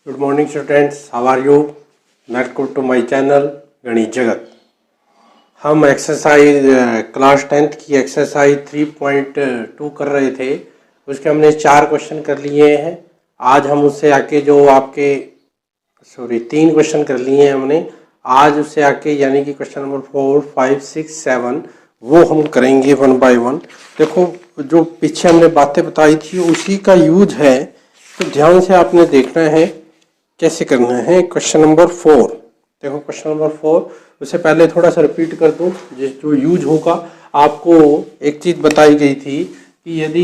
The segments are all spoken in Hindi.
Good morning students, how are you? Welcome to my channel Ganit Jagat. हम एक्सरसाइज क्लास 10th की एक्सरसाइज 3.2 कर रहे थे। उसके हमने 4 क्वेश्चन कर लिए हैं। आज हम उससे आके जो आपके 3 क्वेश्चन कर लिए हैं हमने। आज उससे आके यानी कि क्वेश्चन नंबर 4, 5, 6, 7 वो हम करेंगे 1 बाय 1। देखो, जो पीछे हमने बातें बताई थी उसी का यूज है, तो ध्यान से आपने देखना है कैसे करना है। क्वेश्चन नंबर 4 देखो, क्वेश्चन नंबर 4 उससे पहले थोड़ा सा रिपीट कर दूं। जो यूज होगा, आपको एक चीज बताई गई थी कि यदि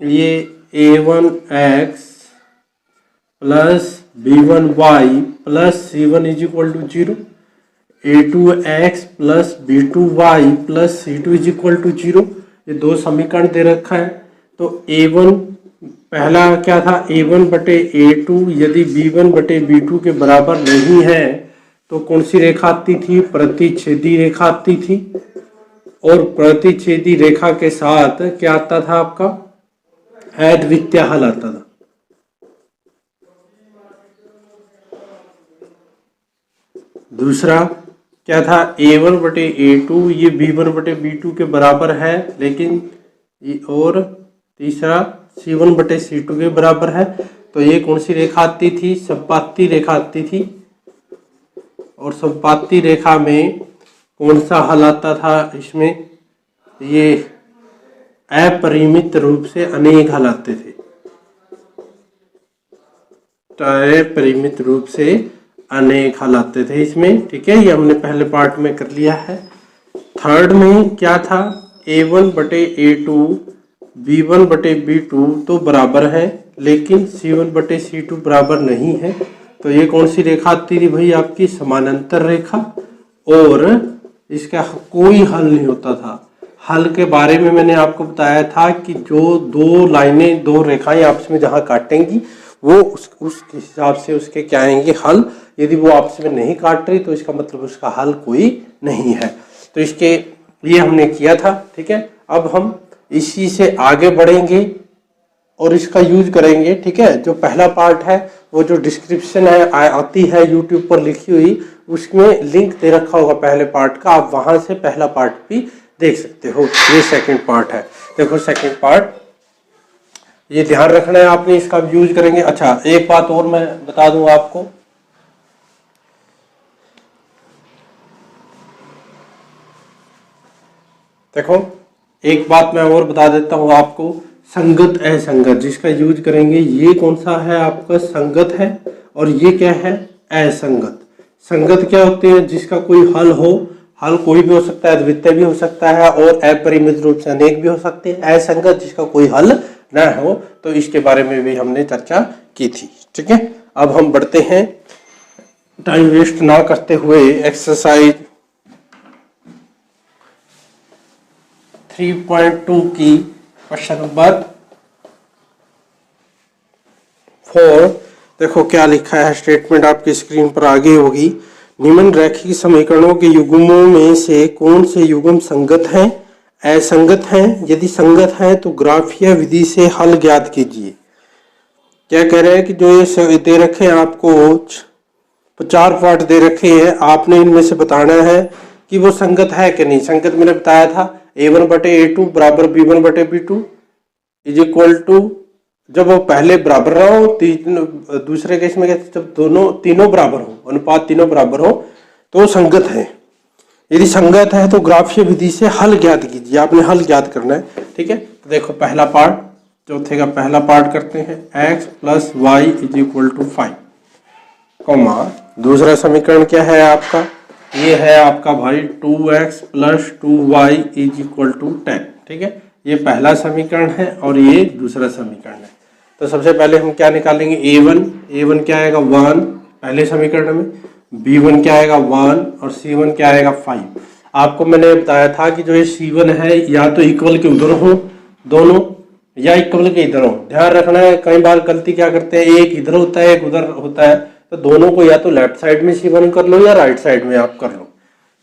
ये a1x plus b1y plus c1 is equal to 0, a2x plus b2y plus c2 is equal to 0, ये दो समीकरण दे रखा है। तो a1 पहला क्या था, a1 बटे a2 यदि b1 बटे b2 के बराबर नहीं है तो कौन सी रेखा आती थी? प्रतिच्छेदी रेखा आती थी। और प्रतिच्छेदी रेखा के साथ क्या आता था? आपका अद्वितीय हल आता था। दूसरा क्या था? a1 बटे a2 ये b1 बटे b2 के बराबर है, लेकिन और तीसरा c1 बटे c2 के बराबर है। तो ये कौन सी रेखा आती थी? समपाती रेखा आती थी। और समपाती रेखा में कौन सा हल आता था? इसमें ये अपरिमित रूप से अनेक हल आते थे। अपरिमित रूप से अनेक हल आते थे इसमें, ठीक है। ये हमने पहले पार्ट में कर लिया है। थर्ड में क्या था? a1 बटे a2 b1 बटे b2 तो बराबर है, लेकिन c1 बटे c2 बराबर नहीं है। तो ये कौन सी रेखा आती थी भाई? आपकी समानांतर रेखा। और इसका कोई हल नहीं होता था। हल के बारे में मैंने आपको बताया था कि जो दो लाइनें, दो रेखाएं आपस में जहां काटेंगी वो उस हिसाब से उसके क्या आएंगे? हल। यदि वो आपस में नहीं काट रही तो इसका मतलब उसका हल कोई नहीं है। तो इसके ये हमने किया था, ठीक है। अब हम इसी से आगे बढ़ेंगे और इसका यूज करेंगे, ठीक है। जो पहला पार्ट है वो जो डिस्क्रिप्शन है आती है यूट्यूब पर लिखी हुई, उसमें लिंक दे रखा होगा पहले पार्ट का, आप वहां से पहला पार्ट भी देख सकते हो। ये सेकंड पार्ट है। देखो सेकंड पार्ट, ये ध्यान रखना है आपने, इसका यूज करेंगे। अच्छा, एक बात और मैं बता दूं आपको। देखो, एक बात मैं और बता देता हूं आपको। संगत असंगत जिसका यूज करेंगे, ये कौन सा है? आपका संगत है। और ये क्या है? असंगत। संगत क्या होते हैं? जिसका कोई हल हो। हल कोई भी हो सकता है, अद्वितीय भी हो सकता है और अपरिमित रूप से अनेक भी हो सकते हैं। असंगत जिसका कोई हल न हो, तो इसके बारे में भी हमने चर्चा की थी, ठीक है। अब हम बढ़ते हैं, टाइम वेस्ट ना करते हुए एक्सरसाइज 3.2 की क्वेश्चन नंबर 4। देखो क्या लिखा है, स्टेटमेंट आपकी स्क्रीन पर आगे होगी। निम्न रैखिक समीकरणों के युग्मों में से कौन से युग्म संगत हैं, असंगत हैं? यदि संगत हैं तो ग्राफीय विधि से हल ज्ञात कीजिए। क्या कह रहे हैं कि जो ये दे रखे हैं आपको 4 पार्ट दे रखे हैं, आपने इनमें से बताना है कि वो संगत है कि नहीं। संगत मैंने बताया था a1 बटे a2 बराबर b1 बटे b2 इज इक्वल टू, जब वो पहले बराबर ना हो, दूसरे केस में जब तीनों बराबर हो, अनुपात तीनों बराबर हो, तो संगत है। यदि संगत है तो ग्राफीय विधि से हल ज्ञात कीजिए। आपने हल ज्ञात करना है, ठीक है। तो देखो पहला पार्ट, चौथे का पहला पार्ट करते हैं। x plus y is equal to 5, comma दूसरा समीकरण क्या है आपका? ये है आपका भाई 2x plus 2y is equal to 10, ठीक है। ये पहला समीकरण है और ये दूसरा समीकरण है। तो सबसे पहले हम क्या निकालेंगे? a1 क्या आएगा? 1 पहले समीकरण में, b1 क्या आएगा? 1 और c1 क्या आएगा? 5। आपको मैंने बताया था कि जो ये c1 है या तो इक्वल के उधर हो दोनों, या इक्वल के इधर हो। ध्यान रखना है, कई बार गलती क्या करते हैं, एक इधर होता है एक उधर होता है, तो दोनों को या तो लेफ्ट साइड में c1 कर लो या राइट साइड में आप कर लो।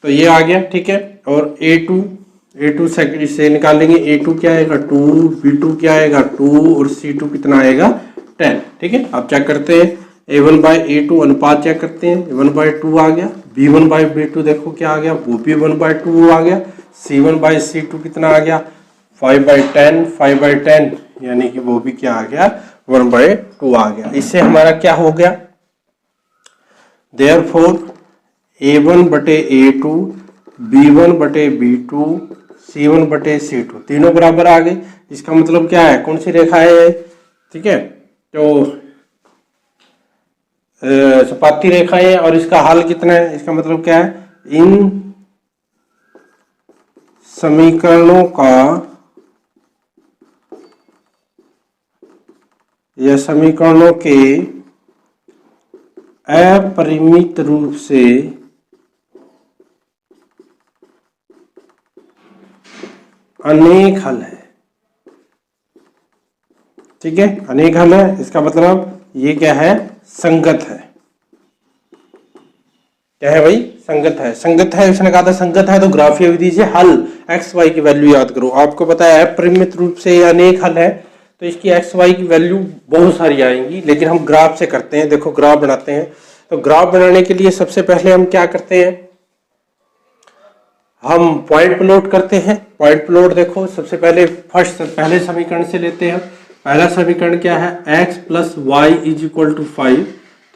तो ये आ गया, ठीक है। और a2 सेकंड से निकालेंगे। a2 क्या आएगा? 2, b2 क्या आएगा? 2 और c2 कितना आएगा? 10, ठीक है। आप चेक करते हैं A1/A2 अनुपात चेक करते हैं, A1/2 आ गया, B1/B2 देखो क्या आ गया, वो भी 1/2 आ गया, C1/C2 कितना आ गया 5/10, 5/10 यानी कि वो भी क्या आ गया 1/2 आ गया। इससे हमारा क्या हो गया, देयरफॉर A1/A2, B1/B2, C1/C2 तीनों बराबर आ गए। इसका मतलब क्या है, कौन सी रेखा है, ठीक है, तो सपाटी रेखा है और इसका हल कितना है, इसका मतलब क्या है, इन समीकरणों का या समीकरणों के अपरिमित रूप से अनेक हल है, ठीक है, अनेक हल है, इसका मतलब ये क्या है, संगत है। क्या है भाई, संगत है, संगत है, उसने कहा था संगत है तो ग्राफीय विधि से हल एक्स वाई की वैल्यू याद करो। आपको पता है अपरिमित रूप से अनेक हल है तो इसकी एक्स वाई की वैल्यू बहुत सारी आएंगी, लेकिन हम ग्राफ से करते हैं। देखो ग्राफ बनाते हैं, तो ग्राफ बनाने के लिए सबसे पहले हम क्या करते हैं, हम पॉइंट प्लॉट करते हैं। पॉइंट प्लॉट देखो सबसे पहले पहले समीकरण से लेते हैं। पहला समीकरण क्या है, x plus y is equal to 5,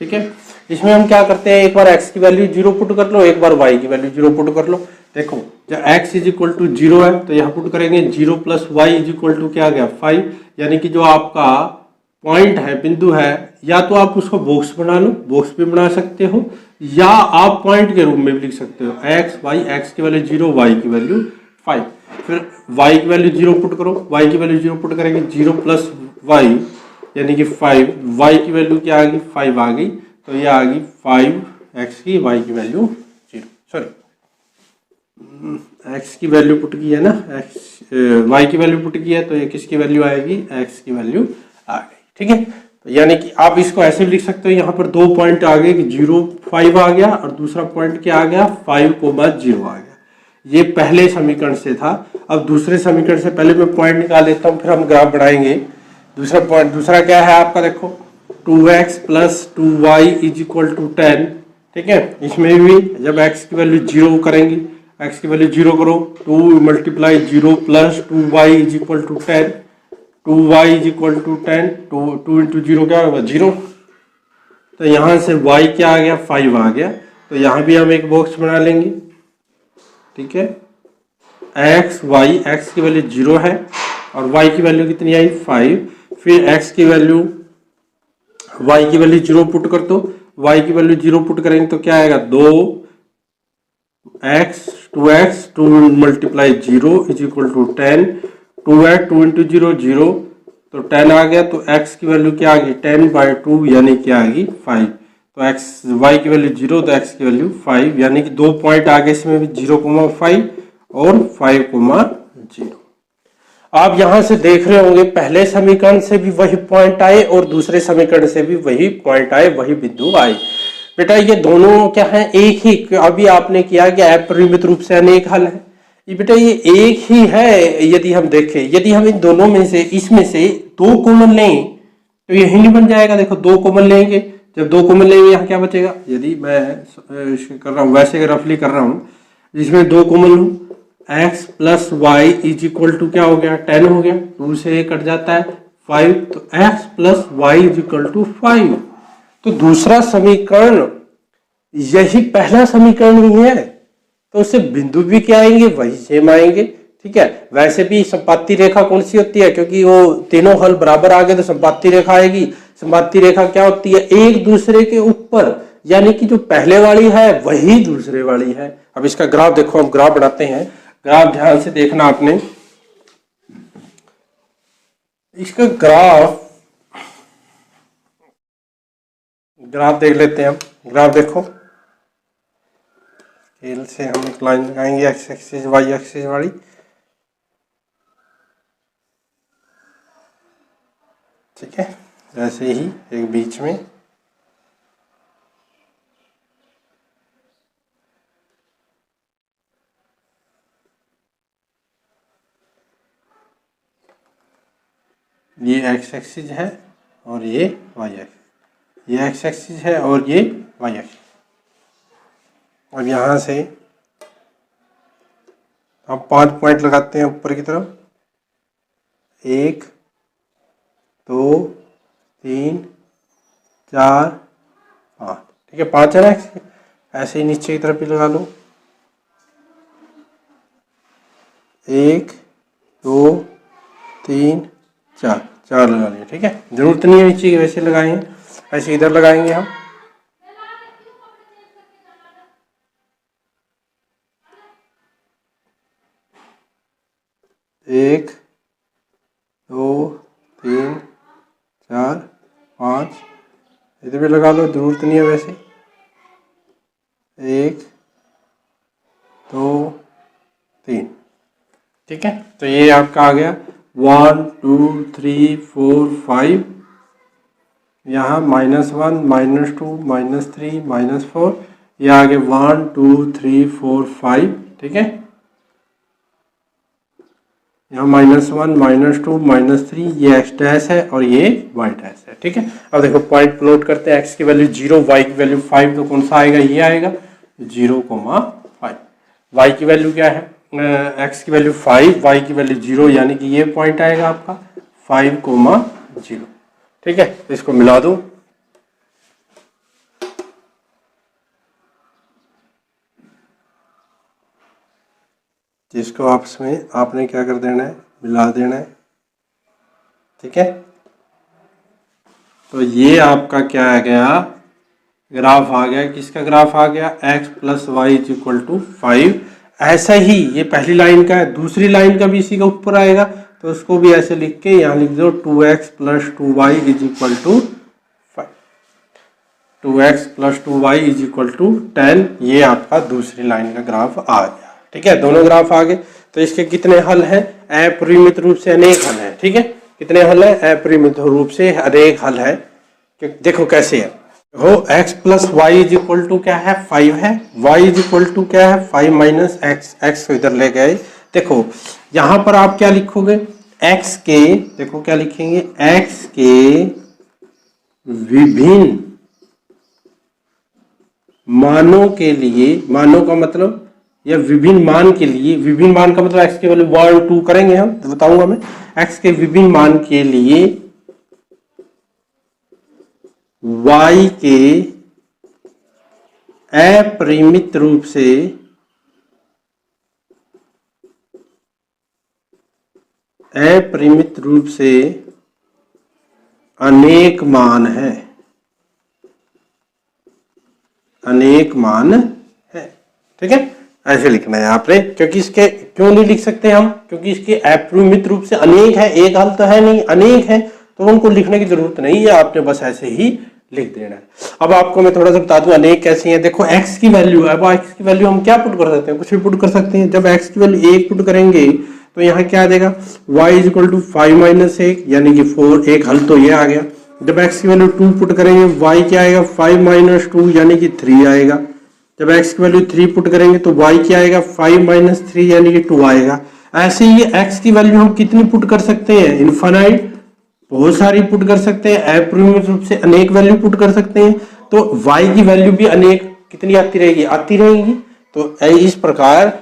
ठीक है। इसमें हम क्या करते हैं, एक बार x की वैल्यू 0 पुट कर लो, एक बार y की वैल्यू 0 पुट कर लो। देखो जब x इज इक्वल टू 0 है तो यहाँ पुट करेंगे 0 plus y is equal to क्या आ गया 5, यानी कि जो आपका पॉइंट है, बिंदु है, या तो आप उसको बॉक्स बना लो, बॉक्स भी बना सकते हो, या आप पॉइंट के रूप में भी लिख सकते हो, एक्स वाई, एक्स की वैल्यू 0, वाई की वैल्यू 5। फिर वाई की वैल्यू 0 पुट करो, वाई की वैल्यू 0 पुट करेंगे, 0 प्लस वाई यानी कि 5, वाई की वैल्यू क्या आ गई 5 आ गई, तो ये आ गई 5 एक्स की, वाई की वैल्यू 0, सॉरी एक्स की वैल्यू पुट की है ना, एक्स वाई की वैल्यू पुट की है, तो ये किसकी वैल्यू आएगी, एक्स की वैल्यू आ गई, ठीक है। तो यानी कि आप इसको ऐसे भी लिख सकते हो, यहाँ पर दो पॉइंट आ गए कि 0 5 आ गया और दूसरा पॉइंट क्या आ गया 5,0 आ गया। ये पहले समीकरण से था। अब दूसरे समीकरण से पहले मैं पॉइंट निकाल लेता हूँ, फिर हम ग्राफ बढ़ाएंगे। दूसरा पॉइंट, दूसरा क्या है आपका, देखो 2x plus 2y is equal to 10, ठीक है। इसमें भी जब x की वैल्यू 0 करेंगे, x की वैल्यू 0 करो, 2 multiply 0 plus 2y is equal to 10, 2y is equal to 10, 2 into 0 क्या होगा 0, तो यहां से y क्या आ गया 5 आ गया, तो यहां भी हम एक बॉक्स बना लेंगे, ठीक है। x y, x की वैल्यू 0 है और y की वैल्यू कितनी आई 5, फिर x की वैल्यू y की वैल्यू 0 पुट कर दो, y की वैल्यू 0 पुट करेंगे तो क्या आएगा 2x 2x 2 multiply 0 is equal to 10, 2x 2 into 0 0, तो 10 आ गया, तो x की वैल्यू क्या आ गई 10/2 यानी क्या आ गई 5, तो x y की वैल्यू 0 तो x की वैल्यू 5, यानी कि दो पॉइंट आ गए इसमें भी 0,5 और 5,0। आप यहां से देख रहे होंगे पहले समीकरण से भी वही पॉइंट आए और दूसरे समीकरण से भी वही पॉइंट आए, वही बिंदु आए। बेटा ये दोनों क्या है, एक ही, अभी आपने किया कि अपरिमित रूप से अनेक हल है, ये बेटा ये एक ही है। यदि हम देखें, यदि हम इन दोनों में से, इसमें से दो कॉमन लें तो ये नहीं बन जाएगा। देखो दो कॉमन लेंगे, जब दो कॉमन लेंगे यहाँ क्या बचेगा, यदि मैं कर रहा हूँ वैसे रफली कर रहा हूँ, जिसमें दो कॉमन लूँ, x plus y is equal to क्या हो गया 10 हो गया, 2 से कट जाता है 5, तो x plus y is equal to 5। तो दूसरा समीकरण यही पहला समीकरण ही है, तो उससे बिंदु भी क्या आएंगे, वही सेम आएंगे, ठीक है। वैसे भी संपाती रेखा कौन सी होती है, क्योंकि वो तीनों हल बराबर आ गए तो संपाती रेखा आएगी। संपाती रेखा क्या होती है, एक दूसरे के ऊपर, यानी कि जो पहले वाली है वही दूसरे वाली है। अब इसका ग्राफ देखो, हम ग्राफ बनाते हैं, ग्राफ ध्यान से देखना आपने, इसका ग्राफ ग्राफ देख लेते हैं हम। ग्राफ देखो, स्केल से हम एक लाइन लगाएंगे एक्स एक्सिस वाई एक्सिस वाली, ठीक है, ऐसे ही एक बीच में, ये एक्स एक्सिस है और ये वाई एक्सिस, ये एक्स एक्सिस है और ये वाई एक्सिस। अब यहाँ से हम 5 पॉइंट लगाते हैं ऊपर की तरफ, 1 2 3 4 5, ठीक है 5 है ना। ऐसे ही नीचे की तरफ भी लगा लो, 1 2 3 4 लगा लिया, ठीक है। जरूरत नहीं है नीचे की, वैसे लगाएंगे, ऐसे इधर लगाएंगे हम। एक 2 3 4 5, इधर भी लगा लो, जरूरत नहीं है वैसे। 1 2 3, ठीक है। तो ये आपका आ गया 1 2 3 4 5, यहाँ -1 -2 -3 -4, ये आ गया 1 2 3 4 5, ठीक है। यहाँ -1 -2 -3, ये एक्स डैश है और ये वाई डैश है, ठीक है। अब देखो पॉइंट प्लॉट करते हैं, एक्स की वैल्यू 0, वाई की वैल्यू 5, तो कौन सा आएगा, ये आएगा 0,5। वाई की वैल्यू क्या है, एक्स की वैल्यू 5, वाई की वैल्यू 0, यानी कि ये पॉइंट आएगा आपका 5,0, ठीक है। तो इसको मिला दो, जिसको आपस में आपने क्या कर देना है, मिला देना है, ठीक है। तो ये आपका क्या आ गया, ग्राफ आ गया, किसका ग्राफ आ गया, x + y = 5। ऐसा ही ये पहली लाइन का है, दूसरी लाइन का भी इसी का ऊपर आएगा, तो उसको भी ऐसे लिख के यहाँ लिख दो 2x + 2y = 5, 2x + 2y = 10। ये आपका दूसरी लाइन का ग्राफ आ गया, ठीक है। दोनों ग्राफ आ गए। तो इसके कितने हल हैं, अपरिमित रूप से अनेक हल है, ठीक है। कितने हल है, अपरिमित रूप से अनेक हल है। देखो कैसे है, हो x + y = क्या है, 5 है, y = क्या है, 5 - x, x को इधर ले गए। देखो यहां पर आप क्या लिखोगे, x के, देखो क्या लिखेंगे, x के विभिन्न मानों के लिए, मानों का मतलब या विभिन्न मान के लिए, विभिन्न मान का मतलब x के वैल्यू 1 2 करेंगे हम, तो बताऊंगा मैं। x के विभिन्न मान के लिए y के अपरिमित रूप से अनेक मान है, अनेक मान है, ठीक है। ऐसे लिखना है आपने, क्योंकि इसके क्यों नहीं लिख सकते हम, क्योंकि इसके अपरिमित रूप से अनेक है, एक हल तो है नहीं, अनेक है, तो उनको लिखने की जरूरत नहीं है, आपने बस ऐसे ही लिख देना है। अब आपको मैं थोड़ा सा बता दूं अनेक कैसी है। देखो x की वैल्यू, अब x की वैल्यू हम क्या पुट कर सकते हैं, कुछ भी पुट कर सकते हैं। जब x की वैल्यू 1 पुट करेंगे तो यहाँ क्या आ जाएगा, y = 5 - 1, यानी कि 4, एक हल तो ये आ गया। जब x की वैल्यू 2 पुट करेंगे, y क्या आएगा, 5 - 2, यानी कि 3 आएगा। जब x की वैल्यू 3 पुट करेंगे तो y क्या आएगा, 5 - 3, यानी कि 2 आएगा। ऐसे ही x की वैल्यू हम कितनी पुट कर सकते हैं, इनफाइनाइट, बहुत सारी पुट कर सकते हैं, अपरिमित रूप से अनेक वैल्यू पुट कर सकते हैं। तो y की वैल्यू भी अनेक कितनी आती रहेगी, आती रहेगी। तो इस प्रकार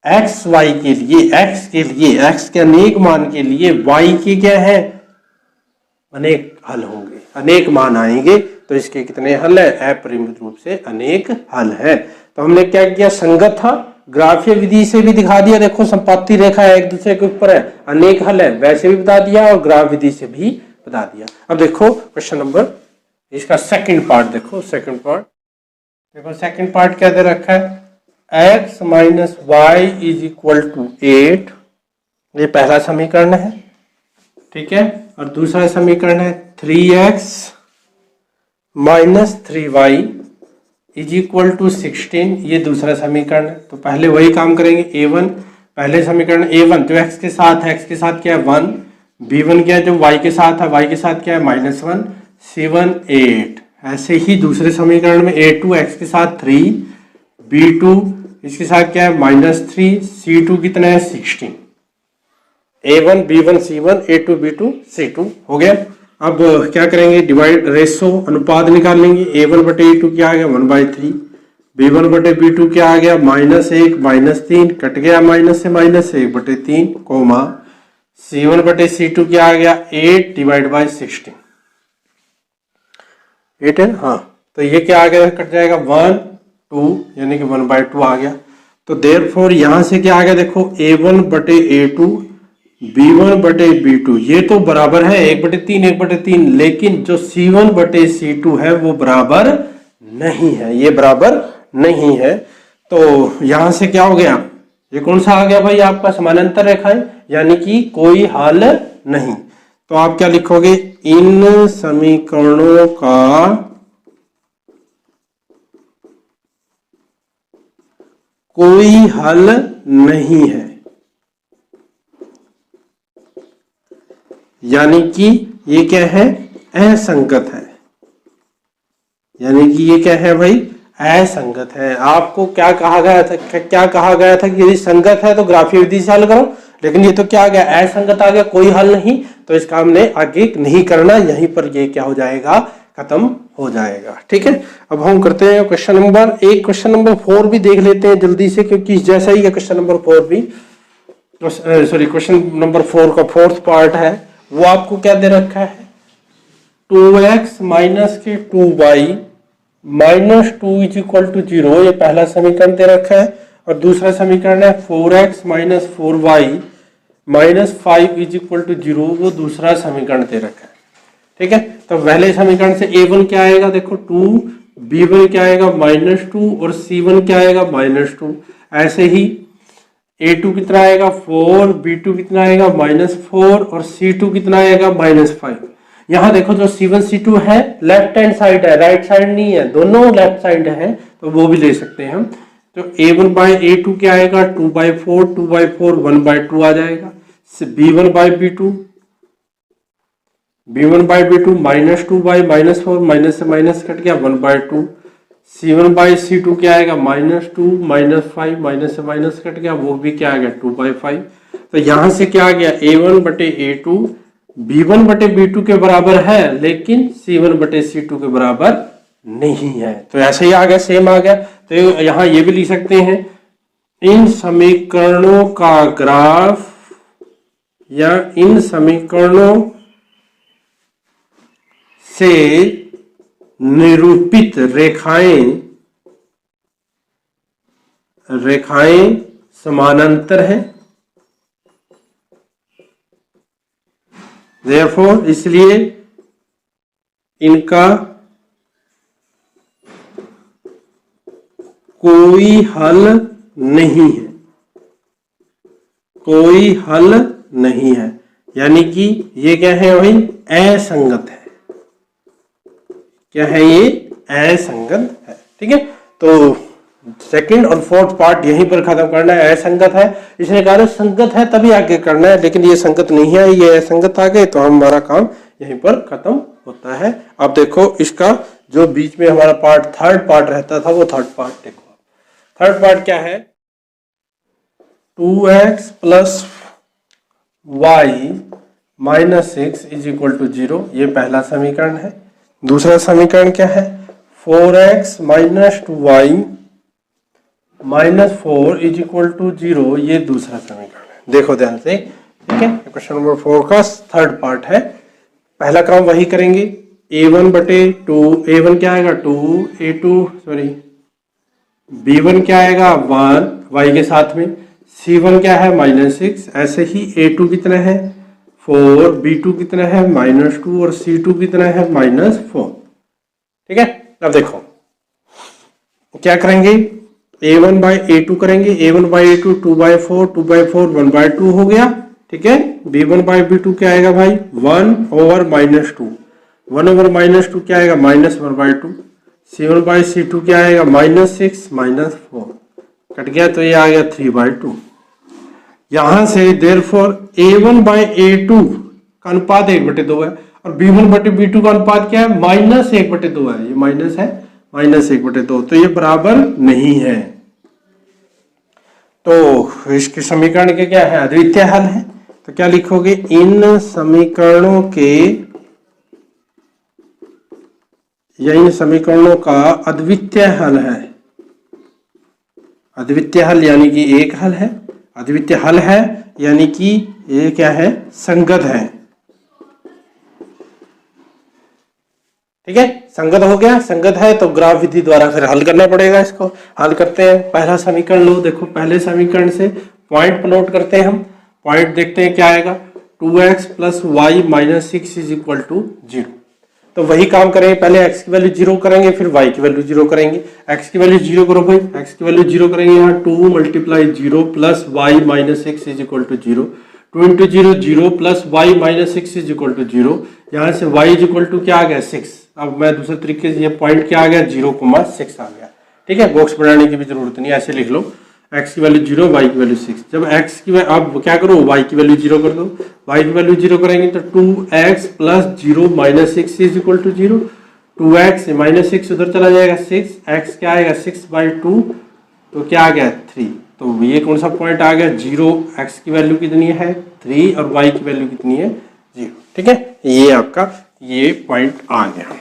x y के लिए, x के अनेक मान के लिए y के क्या है, अनेक हल होंगे, अनेक मान आएंगे। तो इसके कितने हल है, अपरिमित रूप से अनेक हल है। तो हमने क्या किया, संगत था, ग्राफीय विधि से भी दिखा दिया, देखो संपाती रेखा है, एक दूसरे के ऊपर है, अनेक हल है, वैसे भी बता दिया, और ग्राफ विधि से भी बता दिया। अब देखो क्वेश्चन नंबर, इसका सेकंड पार्ट देखो, सेकंड पार्ट क्या दे रखा है, x - y = 8, ये पहला समीकरण है, ठीक है। और दूसरा समीकरण है 3x - 3y = 16, ये दूसरा समीकरण है। तो पहले वही काम करेंगे, a1, पहले समीकरण a1 जो x के साथ है, x के साथ क्या है 1, b1 क्या है जो y के साथ है, y के साथ क्या है -1, c1 8। ऐसे ही दूसरे समीकरण में a2 x के साथ 3, b2 इसके साथ क्या है -3, c2 कितना है 16। a1 b1 c1 a2 b2 c2 हो गया। अब क्या करेंगे, डिवाइड रेशो अनुपात निकाल लेंगे। A1 बटे A2 क्या आ गया 1/3, B1 बटे B2 क्या आ गया -1 -3 कट गया माइनस से माइनस 1/3 कोमा C1 बटे C2 क्या आ गया 8 / 16, 8 है हाँ, तो ये क्या आ गया कट जाएगा 1 2 यानी कि 1/2 आ गया। तो देयरफॉर यहां से क्या आ गया देखो A1 बटे A2 B1 बटे B2 ये तो बराबर है 1/3 1/3, लेकिन जो C1 बटे C2 है वो बराबर नहीं है, ये बराबर नहीं है। तो यहां से क्या हो गया, ये कौन सा आ गया भाई आपका समानांतर रेखाएं, यानी कि कोई हल नहीं। तो आप क्या लिखोगे, इन समीकरणों का कोई हल नहीं है, यानी कि ये क्या है असंगत है, यानी कि ये क्या है भाई असंगत है। आपको क्या कहा गया था, क्या कहा गया था कि यदि संगत है तो ग्राफीय विधि से हल करो, लेकिन ये तो क्या आ गया असंगत आ गया, कोई हल नहीं, तो इसका हमने आगे नहीं करना, यहीं पर ये क्या हो जाएगा खत्म हो जाएगा। ठीक है, अब हम करते हैं क्वेश्चन नंबर 1, क्वेश्चन नंबर 4 भी देख लेते हैं जल्दी से, क्योंकि जैसा ही है क्वेश्चन नंबर 4 भी, सॉरी क्वेश्चन नंबर 4 का 4th पार्ट है, वो आपको क्या दे रखा है 2x माइनस के 2y माइनस 2 = 0, ये पहला समीकरण दे रखा है, और दूसरा समीकरण है 4x माइनस 4y माइनस 5 = 0, वो दूसरा समीकरण दे रखा है। ठीक है, तो पहले समीकरण से A1 क्या आएगा देखो 2, B1 क्या आएगा -2 और C1 क्या आएगा -2। ऐसे ही A2 कितना आएगा 4, B2 कितना आएगा -4 और C2 कितना आएगा -5। यहां देखो जो C1 C2 है लेफ्ट हैंड साइड है, राइट साइड नहीं है, दोनों लेफ्ट साइड है, तो वो भी ले सकते हैं हम। तो A1 बाय A2 क्या आएगा 2/4, 2/4 1/2 आ जाएगा। B1 by B2 B1 by B2 -2 by -4 minus से माइनस कट गया 1/2। C1 बाय C2 क्या आएगा -2 -5 माइनस से माइनस कट गया, वो भी क्या आ गया 2/5। तो यहां से क्या आ गया A1 बटे A2 B1 बटे B2 के बराबर है, लेकिन C1 बटे C2 के बराबर नहीं है। तो ऐसे ही आ गया, सेम आ गया। तो यहां ये भी लिख सकते हैं इन समीकरणों का ग्राफ या इन समीकरणों से निरूपित रेखाएं समानांतर हैं, therefore इसलिए इनका कोई हल नहीं है, कोई हल नहीं है, यानी कि ये क्या है भाई असंगत है। क्या है ये असंगत है। ठीक है, तो सेकंड और 4th पार्ट यहीं पर खत्म करना है। असंगत है इसने कहा संगत है तभी आगे करना है, लेकिन ये संगत नहीं है, ये असंगत आ गए तो हमारा काम यहीं पर खत्म होता है। अब देखो इसका जो बीच में हमारा पार्ट 3rd पार्ट रहता था वो 3rd पार्ट देखो। 3rd पार्ट क्या है 2x प्लस y माइनस 6 = 0, ये पहला समीकरण है। दूसरा समीकरण क्या है 4x माइनस 2y माइनस 4 = 0, ये दूसरा समीकरण है। देखो ध्यान से, ठीक है, क्वेश्चन नंबर 4 का 3rd पार्ट है। पहला काम वही करेंगे A1 बटे 2, A1 क्या आएगा 2, A2 सॉरी B1 क्या आएगा 1 y के साथ में, C1 क्या है -6, ऐसे ही A2 कितना है 4, B2 कितना है -2 और C2 कितना है -4। ठीक है, अब देखो क्या करेंगे A1 बाय A2 करेंगे, A1 बाय A2 2/4, 2/4 1/2 हो गया। ठीक है, B1 बाय B2 क्या आएगा भाई 1/-2, 1/-2 क्या आएगा -1/2, C1 बाय C2 क्या आएगा -6 -4 कट गया, तो ये आ गया 3/2। यहां से therefore A1 बाय A2 का अनुपात 1/2 है और B1 बटे B2 का अनुपात क्या है -1/2 है, ये माइनस है -1/2, तो ये बराबर नहीं है। तो इसके समीकरण के क्या है अद्वितीय हल है। तो क्या लिखोगे इन समीकरणों के या इन समीकरणों का अद्वितीय हल है। अद्वितीय हल यानी कि एक हल है, अद्वितीय हल है यानी कि ये क्या है, संगत है। ठीक है, संगत हो गया, संगत है तो ग्राफ विधि द्वारा फिर हल करना पड़ेगा। इसको हल करते हैं। पहला समीकरण लो, देखो पहले समीकरण से पॉइंट प्लॉट करते हैं हम। पॉइंट देखते हैं क्या आएगा, 2x plus y minus 6 is equal to 0। तो वही काम करेंगे, पहले x की वैल्यू 0 करेंगे, फिर y की वैल्यू 0 करेंगे। x की वैल्यू 0 करो भाई, x की वैल्यू 0 करेंगे, यहाँ 2 multiply 0 plus y minus 6 is equal to 0। 2 into 0 0 plus y minus 6 is equal to 0। यहाँ से y इज इक्वल टू क्या आ गया, 6। अब मैं दूसरे तरीके से, ये पॉइंट क्या आ गया, 0,6 आ गया। ठीक है, बॉक्स बनाने की भी जरूरत नहीं, ऐसे लिख लो, x की वैल्यू 0, y की वैल्यू 6। जब x की अब क्या करो, y की वैल्यू 0 कर दो। y की वैल्यू 0 करेंगे तो 2x plus 0 minus 6 is equal to 0। 2x minus 6 उधर चला जाएगा, 6x क्या आएगा, 6/2, तो क्या आ गया 3। तो ये कौन सा पॉइंट आ गया, 0। x की वैल्यू कितनी है 3 और y की वैल्यू कितनी है 0। ठीक है, ये आपका ये पॉइंट आ गया।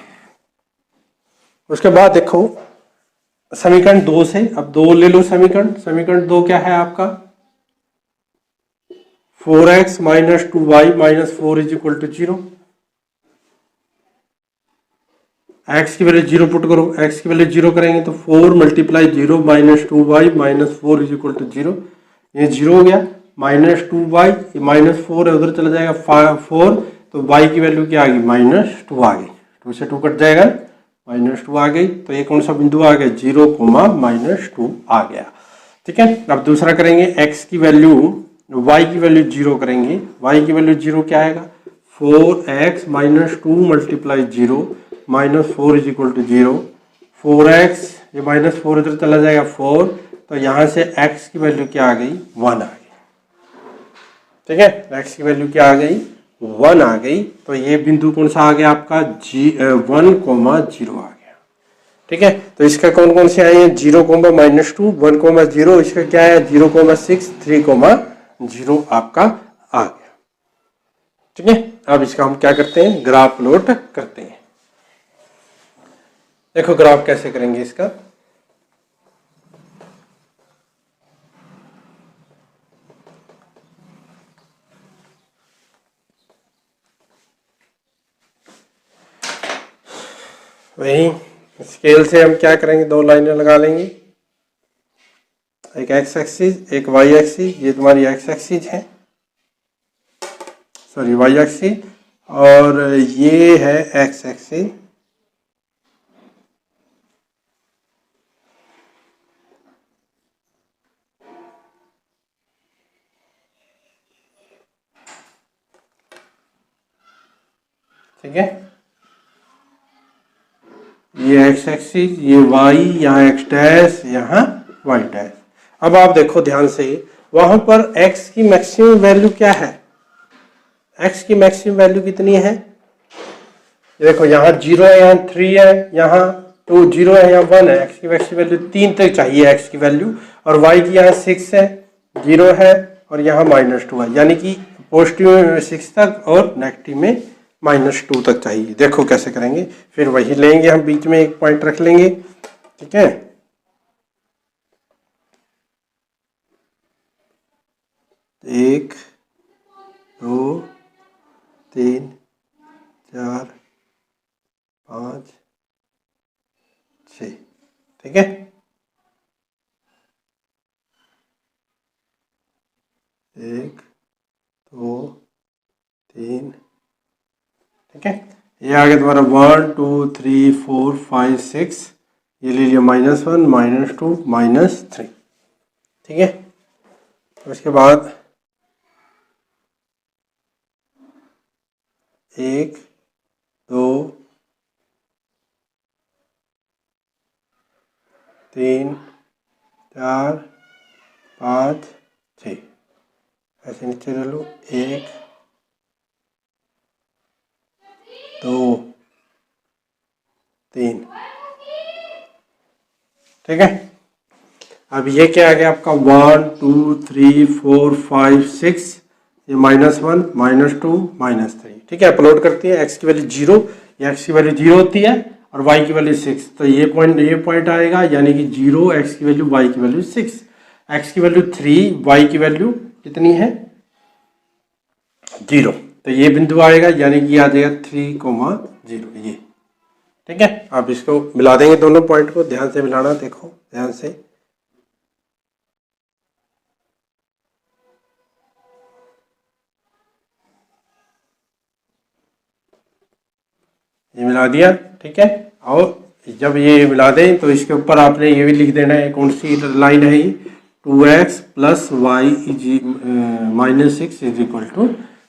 उसके बाद देखो समीकरण 2 से, अब 2 ले लो समीकरण। समीकरण 2 क्या है आपका, 4x minus 2y minus 4 is equal to 0। x की वैल्यू 0 पुट करो, x की वैल्यू 0 करेंगे तो 4 multiply 0 minus 2y minus 4 is equal to 0। ये 0 हो गया, माइनस 2y, माइनस 4 है उधर चला जाएगा 4, तो y की वैल्यू क्या आ गई, -2 आ गई। 2 से 2 कट जाएगा, -2 आ गई। तो ये कौन सा बिंदु आ गया, 0, -2 आ गया। ठीक है, अब दूसरा करेंगे, x की वैल्यू, y की वैल्यू 0 करेंगे। y की वैल्यू 0 क्या आएगा, 4x minus 2 multiply 0 minus 4 is equal to 0। 4x, ये माइनस 4 इधर चला जाएगा 4, तो यहाँ से x की वैल्यू क्या आ गई, 1 आ गई। ठीक है, x की वैल्यू क्या आ गई, 1 आ गई। तो ये बिंदु कौन सा आ गया आपका, 1,0 आ गया। ठीक है, तो इसका कौन कौन से आए हैं, 0, -2, 1,0, इसका क्या है 0,6, 3,0 आपका आ गया। ठीक है, अब इसका हम क्या करते हैं, ग्राफ प्लॉट करते हैं। देखो ग्राफ कैसे करेंगे इसका, वही स्केल से हम क्या करेंगे, 2 लाइनें लगा लेंगे, एक x एक्सिस एक y एक्सिस। ये तुम्हारी x एक्सिस है, सॉरी y एक्सिस, और ये है x एक्सिस। ठीक है, ये x एक्सिस, ये y, यहाँ x डैश, यहाँ y डैश। अब आप देखो ध्यान से, वहां पर x की मैक्सिमम वैल्यू क्या है, x की मैक्सिमम वैल्यू कितनी है, देखो यहाँ 0 है, यहाँ 3 है, यहाँ 2 0 है, यहाँ 1 है। x की मैक्सिमम वैल्यू 3 तक चाहिए x की वैल्यू, और y की यहाँ 6 है, 0 है, और यहाँ -2 है, यानी कि पॉजिटिव में 6 तक और नेगेटिव में -2 तक चाहिए। देखो कैसे करेंगे, फिर वही लेंगे हम, बीच में एक पॉइंट रख लेंगे। ठीक है, 1 2 3 4 5 6। ठीक है, 1 2 3। ठीक है, ये आ गया तुम्हारा 1 2 3 4 5 6, ये ले लिया -1 -2 -3। ठीक है, उसके बाद 1 2 3 4 5 6, ऐसे नीचे ले लो, 1 2 3। ठीक है, अब ये क्या आ गया आपका, 1 2 3 4 5 6, ये -1 -2 -3। ठीक है, अपलोड करते हैं, x की वैल्यू 0, ये x की वैल्यू 0 होती है, और y की वैल्यू 6, तो ये पॉइंट आएगा, यानी कि 0, x की वैल्यू, y की वैल्यू 6, x की वैल्यू 3, y की वैल्यू कितनी है 0, तो ये बिंदु आएगा, यानी कि आ जाएगा 3,0 ये। ठीक है, आप इसको मिला देंगे दोनों पॉइंट को, ध्यान से मिलाना, देखो ध्यान से। ये मिला दिया, ठीक है। और जब ये मिला दें तो इसके ऊपर आपने ये भी लिख देना है, कौन सी लाइन है ये, 2x plus y minus 6 is equal to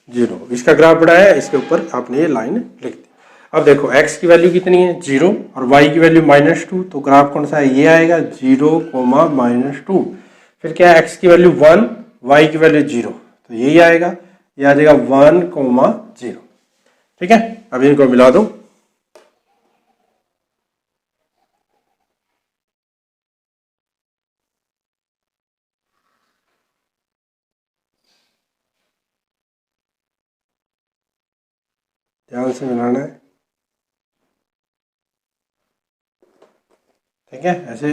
0। इसका ग्राफ बनाया है, इसके ऊपर आपने ये लाइन लिख दी। अब देखो x की वैल्यू कितनी है 0 और y की वैल्यू -2, तो ग्राफ कौन सा है, ये आएगा 0, -2। फिर क्या है, x की वैल्यू 1, y की वैल्यू 0, तो यही आएगा, ये आ जाएगा 1, 0। ठीक है, अब इनको मिला दो। ध्यान से मिलाना है, ठीक है, ऐसे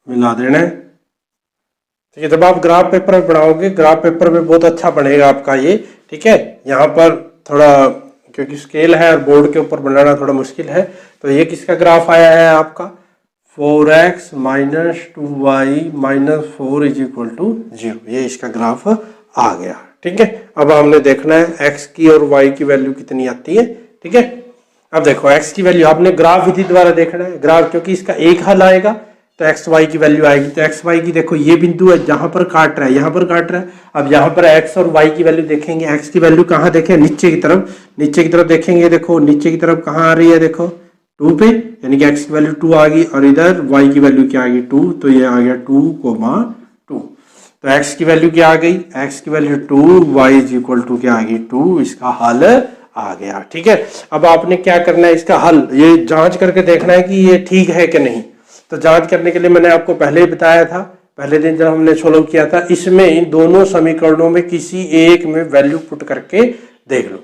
मिला देना है। ठीक है, जब आप ग्राफ पेपर में बनाओगे, ग्राफ पेपर में बहुत अच्छा बनेगा आपका ये। ठीक है, यहाँ पर थोड़ा क्योंकि स्केल है और बोर्ड के ऊपर बनाना थोड़ा मुश्किल है, तो ये किसका ग्राफ आया है आपका, 4x minus 2y minus 4 is equal to 0, ये इसका ग्राफ आ गया। ठीक है, अब हमने देखना है x की और y की वैल्यू कितनी आती है। ठीक है, अब देखो x की वैल्यू आपने ग्राफ विधि द्वारा देखना है, ग्राफ क्योंकि इसका एक हल आएगा तो x y की वैल्यू आएगी, तो x y की देखो ये बिंदु है जहां पर काट रहा है, यहाँ पर काट रहा है। अब यहाँ पर x और y की वैल्यू देखेंगे, x की वैल्यू कहाँ देखें, नीचे की तरफ, नीचे की तरफ देखेंगे, देखो नीचे की तरफ कहाँ आ रही है, देखो 2 पे, यानी कि x की वैल्यू 2 आ गई और इधर y की वैल्यू क्या आ गई 2, तो ये आ गया 2,2। तो x की वैल्यू क्या आ गई, x की value 2, y is equal to क्या आ गई 2, इसका हल आ गया। ठीक है, अब आपने क्या करना है, इसका हल ये जांच करके देखना है कि ये ठीक है कि नहीं। तो जांच करने के लिए मैंने आपको पहले ही बताया था, पहले दिन जब हमने सोल्व किया था, इसमें इन दोनों समीकरणों में किसी एक में वैल्यू पुट करके देख लो।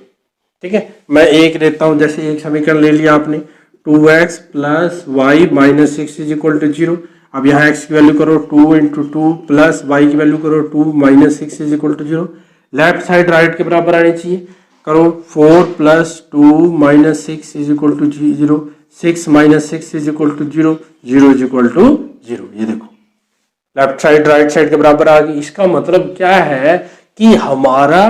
ठीक है, मैं एक लेता हूं, जैसे एक समीकरण ले लिया आपने, 2x plus y minus 6 is equal to 0। अब यहाँ x की वैल्यू करो 2 इंटू 2 प्लस वाई की वैल्यू करो 2 minus 6 is equal to 0। Left side right के बराबर आनी चाहिए, करो 4 plus 2 minus 6 is equal to 0, 6 minus 6 is equal to 0, 0 is equal to 0। ये देखो लेफ्ट साइड राइट साइड के बराबर आ गई। इसका मतलब क्या है कि हमारा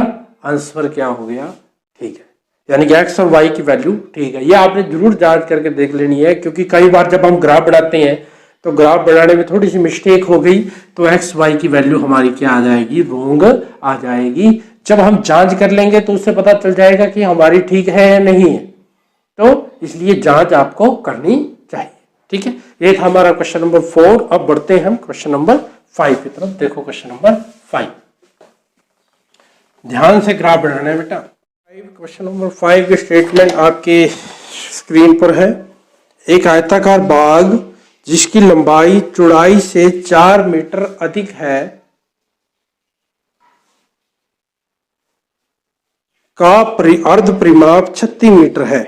आंसर क्या हो गया, ठीक है, यानी कि x और y की वैल्यू ठीक है। ये आपने जरूर जांच करके देख लेनी है, क्योंकि कई बार जब हम ग्राफ बनाते हैं तो ग्राफ बनाने में थोड़ी सी मिस्टेक हो गई तो x y की वैल्यू हमारी क्या आ जाएगी, रोंग आ जाएगी। जब हम जांच कर लेंगे तो उससे पता चल जाएगा कि हमारी ठीक है या नहीं है, तो इसलिए जांच आपको करनी चाहिए। ठीक है, ये था हमारा क्वेश्चन नंबर 4। अब बढ़ते हैं हम क्वेश्चन नंबर 5 की तरफ। देखो क्वेश्चन नंबर 5, ध्यान से ग्राफ बनाना है बेटा। क्वेश्चन नंबर 5 की स्टेटमेंट आपके स्क्रीन पर है। एक आयताकार बाग जिसकी लंबाई चौड़ाई से 4 मीटर अधिक है का अर्ध परिमाप 36 मीटर है,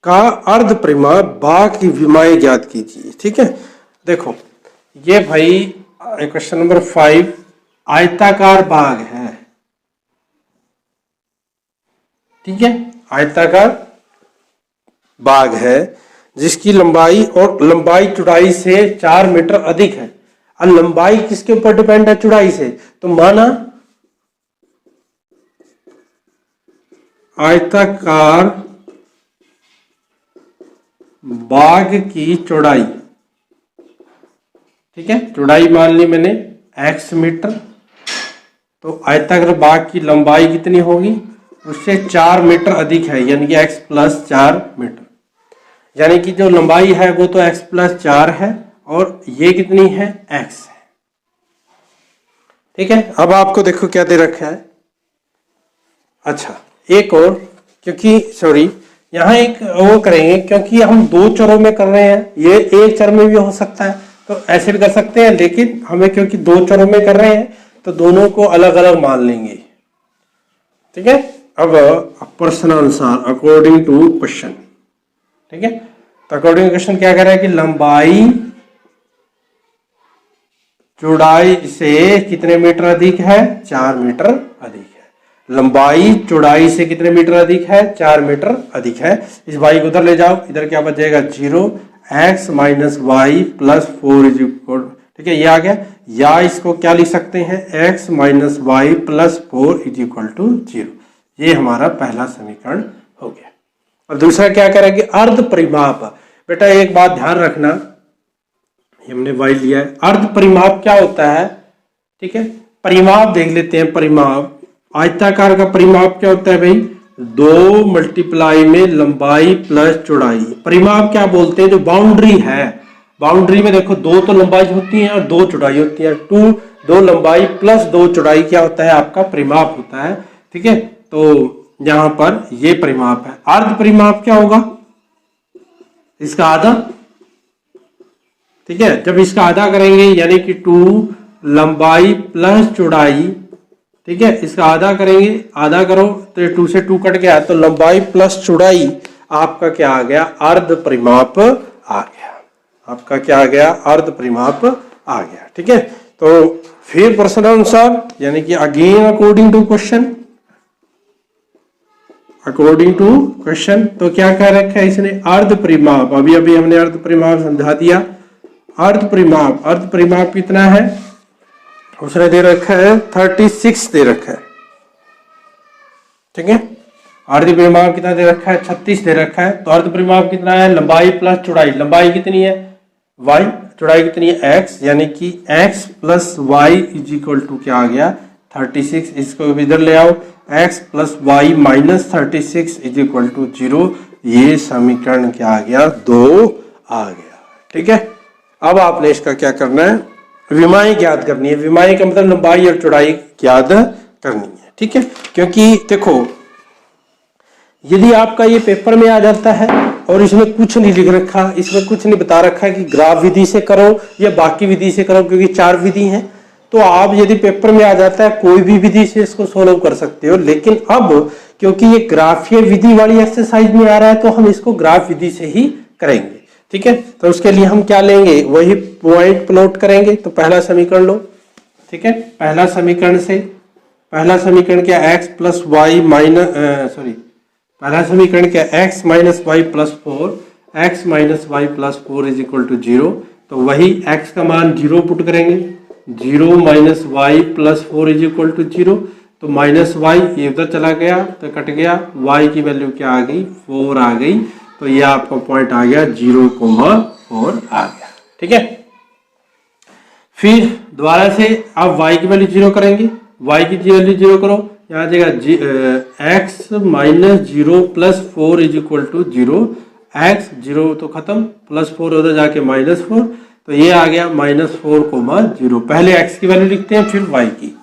का अर्ध परिमाप बाग की विमाएं ज्ञात कीजिए। ठीक है, देखो ये भाई क्वेश्चन नंबर 5 आयताकार बाग है। ठीक है, आयताकार बाग है जिसकी लंबाई और लंबाई चौड़ाई से 4 मीटर अधिक है। अब लंबाई किसके ऊपर डिपेंड है, चौड़ाई से, तो माना आयताकार बाग की चौड़ाई, ठीक है, चौड़ाई मान ली मैंने x मीटर, तो आयताकार बाग की लंबाई कितनी होगी, उससे 4 मीटर अधिक है, यानी कि x प्लस 4 मीटर, यानी कि जो लंबाई है वो तो x प्लस 4 है और ये कितनी है, x है। ठीक है, अब आपको देखो क्या दे रखा है। अच्छा, एक और, क्योंकि सॉरी यहाँ एक वो करेंगे, क्योंकि हम 2 चरों में कर रहे हैं, ये एक चर में भी हो सकता है, तो ऐसे भी कर सकते हैं, लेकिन हमें क्योंकि 2 चरों में कर रहे हैं तो दोनों को अलग अलग मान लेंगे। ठीक है, अब प्रश्नानुसार अकॉर्डिंग टू क्वेश्चन, ठीक है, तो अकॉर्डिंग क्वेश्चन क्या कह रहा है कि लंबाई चौड़ाई से कितने मीटर अधिक है? 4 मीटर अधिक है। लंबाई चौड़ाई से कितने मीटर अधिक है? 4 मीटर अधिक है। इस y को उधर ले जाओ, इधर क्या बचेगा? 0 x minus y plus 4 is equal, ठीक है, ये आ गया। या इसको क्या लिख सकते हैं? x minus y plus 4 is equal to 0। ये हमारा पहला समीकरण हो गया। और दूसरा क्या करेंगे? अर्ध परिमाप। बेटा एक बात ध्यान रखना, हमने y लिया है। अर्ध परिमाप क्या होता है? ठीक है, परिमाप देख लेते हैं। परिमाप, आयताकार का परिमाप क्या होता है भाई? 2 मल्टीप्लाई में लंबाई प्लस चौड़ाई। परिमाप क्या बोलते हैं? जो बाउंड्री है, बाउंड्री में देखो 2 तो लंबाई होती है और 2 चौड़ाई होती है। 2 लंबाई प्लस 2 चौड़ाई क्या होता है? आपका परिमाप होता है। ठीक है, तो यहां पर ये परिमाप है। अर्ध परिमाप क्या होगा? इसका आधा। ठीक है, जब इसका आधा करेंगे यानी कि 2 लंबाई प्लस चौड़ाई, ठीक है, इसका आधा करेंगे, आधा करो तो 2 से 2 कट गया, तो लंबाई प्लस चौड़ाई आपका क्या आ गया? अर्ध परिमाप आ गया। आपका क्या आ गया? अर्ध परिमाप आ गया। ठीक है, तो फिर प्रश्न अनुसार यानी कि again according to question, according to question, तो क्या कह रखा है इसने? अर्ध परिमाप। अभी अभी हमने अर्ध परिमाप समझा दिया। अर्ध परिमाप, अर्ध परिमाप कितना है? उसने दे रखा है 36 दे रखा है। ठीक है, अर्ध परिमाप कितना दे रखा है? 36 दे रखा है। तो अर्ध परिमाप कितना है? लंबाई प्लस चौड़ाई। लंबाई कितनी है? y, चौड़ाई कितनी है? x, यानी कि x plus y is equal to क्या आ गया? 36। इसको इधर ले आओ, x plus y minus 36 is equal to 0। ये समीकरण क्या आ गया? 2 आ गया। ठीक है, अब आपने इसका क्या करना है? विमाएं ज्ञात करनी है। विमाएं का मतलब लंबाई और चौड़ाई ज्ञात करनी है। ठीक है, क्योंकि देखो यदि आपका ये पेपर में आ जाता है और इसमें कुछ नहीं लिख रखा, इसमें कुछ नहीं बता रखा कि ग्राफ विधि से करो या बाकी विधि से करो, क्योंकि 4 विधि हैं, तो आप यदि पेपर में आ जाता है कोई भी विधि से इसको सोल्व कर सकते हो। लेकिन अब क्योंकि ये ग्राफीय विधि वाली एक्सरसाइज में आ रहा है तो हम इसको ग्राफ विधि से ही करेंगे। ठीक है, तो उसके लिए हम क्या लेंगे? वही पॉइंट प्लॉट करेंगे। तो पहला समीकरण लो। ठीक है, पहला समीकरण से, पहला समीकरण क्या? x प्लस वाई माइनस पहला समीकरण क्या? x minus y plus 4, x minus y plus 4 is equal to 0। तो वही x का मान 0 पुट करेंगे, 0 minus y plus 4 is equal to 0। तो माइनस वाई ये उधर चला गया तो कट गया, y की वैल्यू क्या आ गई? 4 आ गई। तो ये आपका पॉइंट आ गया 0,4 आ गया। ठीक है, फिर दोबारा से आप y की वैल्यू 0 करेंगे, y की वैल्यू 0 करो, यहाँ आ जाएगा x minus 0 plus 4 is equal to 0। x 0 तो खत्म, प्लस 4 उधर जाके माइनस 4, तो ये आ गया -4,0। पहले x की वैल्यू लिखते हैं फिर y की।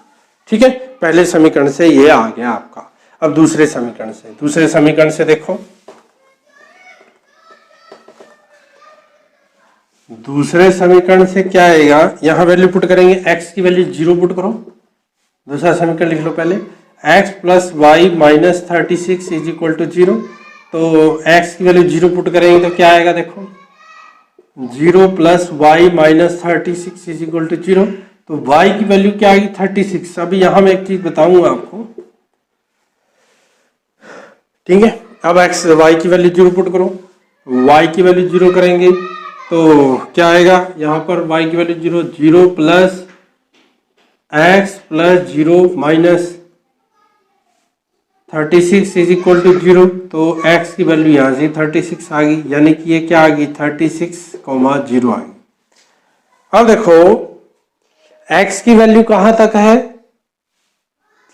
ठीक है, पहले समीकरण से ये आ गया आपका। अब दूसरे समीकरण से, दूसरे समीकरण से देखो, दूसरे समीकरण से क्या आएगा? यहां वैल्यू पुट करेंगे, x की वैल्यू 0 पुट करो। दूसरा समीकरण लिख लो पहले, x plus y minus 36 is equal to 0। तो x की वैल्यू 0 पुट करेंगे तो क्या आएगा? देखो 0 plus y minus 36 is equal to 0। तो y की वैल्यू क्या आएगी? 36। अभी यहां मैं एक चीज बताऊंगा आपको। ठीक है, अब y की वैल्यू 0 पुट करो, y की वैल्यू 0 करेंगे तो क्या आएगा? यहां पर y की value 0, 0 plus x plus 0 minus 36 is equal to 0। तो x की वैल्यू यहां से 36 आ गई, यानी कि ये क्या आ गई? 36,0 आ गई। अब देखो x की वैल्यू कहां तक है?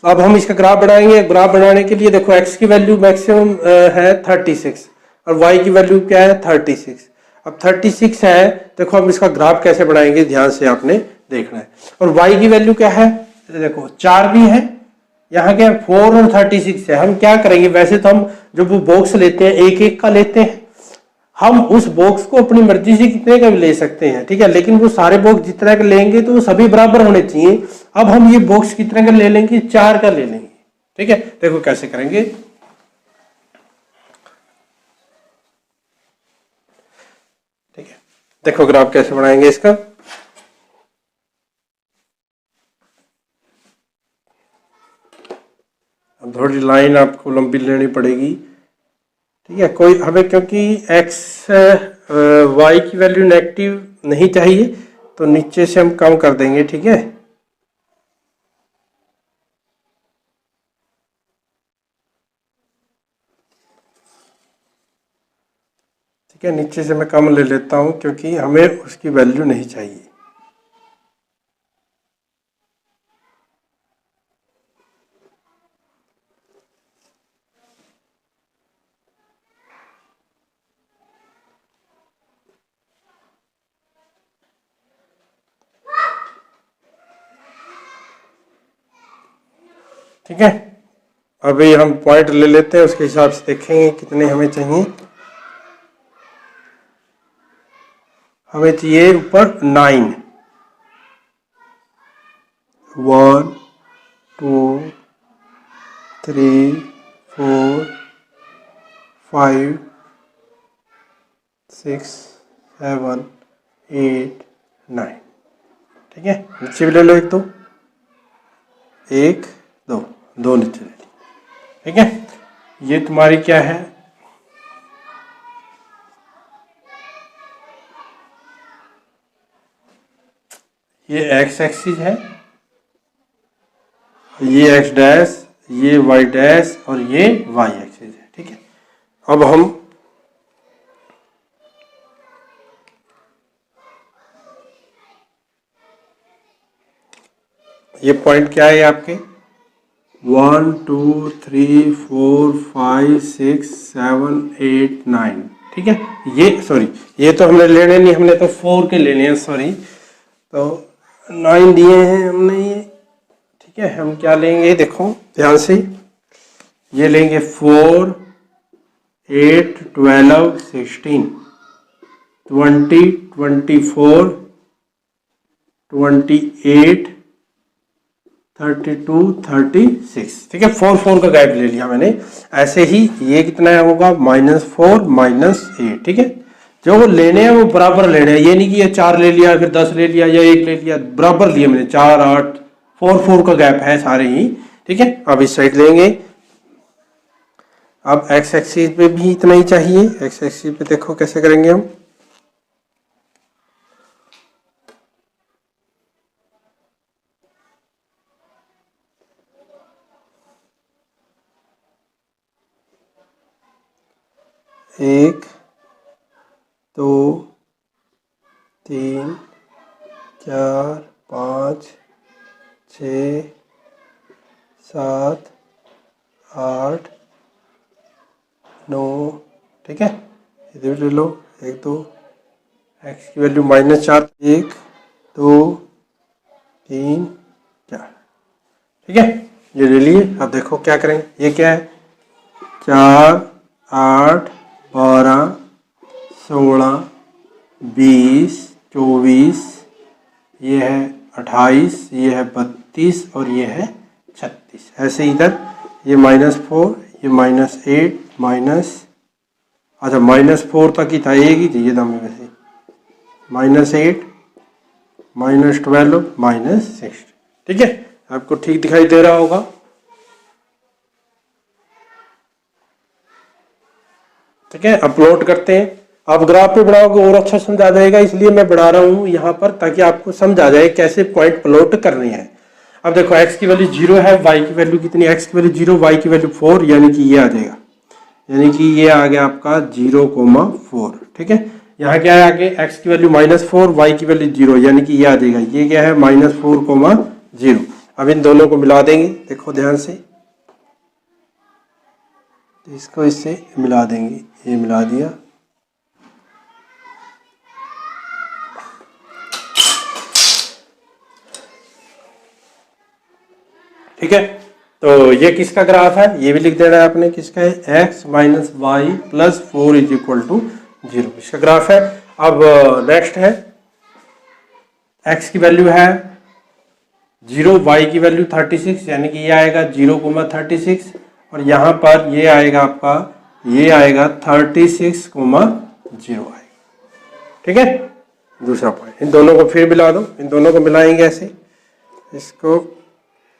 अब हम इसका ग्राफ बनाएंगे। ग्राफ बनाने के लिए देखो x की वैल्यू मैक्सिमम है 36 और y की वैल्यू क्या है? 36। अब 36 है, देखो हम इसका ग्राफ कैसे बनाएंगे ध्यान से आपने देखना है। और y की वैल्यू क्या है? देखो 4 भी है, यहाँ क्या 4 और 36 है। हम क्या करेंगे? वैसे तो हम जब वो बॉक्स लेते हैं एक एक का लेते हैं, हम उस बॉक्स को अपनी मर्जी से कितने का भी ले सकते हैं। ठीक है, लेकिन वो सारे बॉक्स जितना का लेंगे तो वो सभी बराबर होने चाहिए। अब हम ये बॉक्स कितने का ले लेंगे? 4 का ले लेंगे। ठीक है, देखो कैसे करेंगे। देखो ग्राफ कैसे बनाएंगे इसका। अब थोड़ी लाइन आपको लंबी लेनी पड़ेगी, ठीक है। कोई हमें क्योंकि एक्स वाई की वैल्यू नेगेटिव नहीं चाहिए तो नीचे से हम कम कर देंगे, ठीक है। ठीक है, नीचे से मैं कम ले लेता हूं क्योंकि हमें उसकी वैल्यू नहीं चाहिए। ठीक है, अभी हम पॉइंट ले लेते हैं, उसके हिसाब से देखेंगे कितने हमें चाहिए। हमें चाहिए ऊपर 9, 1 2 3 4 5 6 7 8 9। ठीक है, नीचे भी ले लो, एक दो नीचे ले लो। ठीक है, ये तुम्हारी क्या है, ये एक्स एक्सिस है, ये एक्स डैश, ये वाई डैश और ये वाई एक्सिस है। ठीक है, अब हम ये पॉइंट क्या है आपके 1 2 3 4 5 6 7 8 9। ठीक है, ये सॉरी ये तो हमने लेने नहीं, हमने तो 4 के लेने हैं, सॉरी, तो 9 दिए हैं हमने ये। ठीक है, हम क्या लेंगे, देखो ध्यान से, ये लेंगे 4 8 12 16 20 24 28 32 36। ठीक है, 4 का गैप ले लिया मैंने। ऐसे ही ये कितना होगा -4 -8। ठीक है, जो लेने हैं वो बराबर लेने हैं, ये नहीं कि ये 4 ले लिया फिर 10 ले लिया या 1 ले लिया, बराबर लिए मैंने 4 8 4 का गैप है सारे ही। ठीक है, अब इस साइड लेंगे, अब एक्स एक्सिस पे भी इतना ही चाहिए। एक्स एक्सिस पे देखो कैसे करेंगे हम, एक 2 3 4 5 6 7 8 9। ठीक है, इधर ले लो, 1 2, एक्स की वैल्यू -4, 1 2 3 4। ठीक है, ये ले लिए। अब देखो क्या करेंगे, ये क्या है 4 8 12 16 20 24, ये है 28, ये है 32 और ये है 36। ऐसे इधर ये -4, ये -8 माइनस, अच्छा -4 तक ही था, एक ही चाहिए था हमें वैसे, -8 -12 -6। ठीक है, आपको ठीक दिखाई दे रहा होगा। ठीक है, अपलोड करते हैं। आप ग्राफ पे बढ़ाओगे और अच्छा समझ आ जाएगा, इसलिए मैं बढ़ा रहा हूं यहाँ पर ताकि आपको समझ आ जाए कैसे पॉइंट प्लॉट करने हैं। अब देखो x की वैल्यू 0 है, y की वैल्यू कितनी, x की वैल्यू 0, y की वैल्यू 4, यानी कि ये आ जाएगा, यानी कि ये आ गया आपका 0,4। ठीक है, यहाँ क्या है आगे, x की वैल्यू -4, y की वैल्यू 0, यानी कि ये आ जाएगा, ये क्या है -4,0। अब इन दोनों को मिला देंगे, देखो ध्यान से, इसको इससे मिला देंगे, ये मिला दिया। ठीक है, तो ये किसका ग्राफ है, ये भी लिख देना है आपने, किसका है, x - y + 4 = 0, इसका ग्राफ है। अब नेक्स्ट है, x की वैल्यू है 0, y की वैल्यू 36, यानी कि ये आएगा 0,36 और यहाँ पर ये आएगा आपका, ये आएगा 36,0 आएगा। ठीक है, दूसरा पॉइंट। इन दोनों को फिर मिला दो, इन दोनों को मिलाएंगे ऐसे, इसको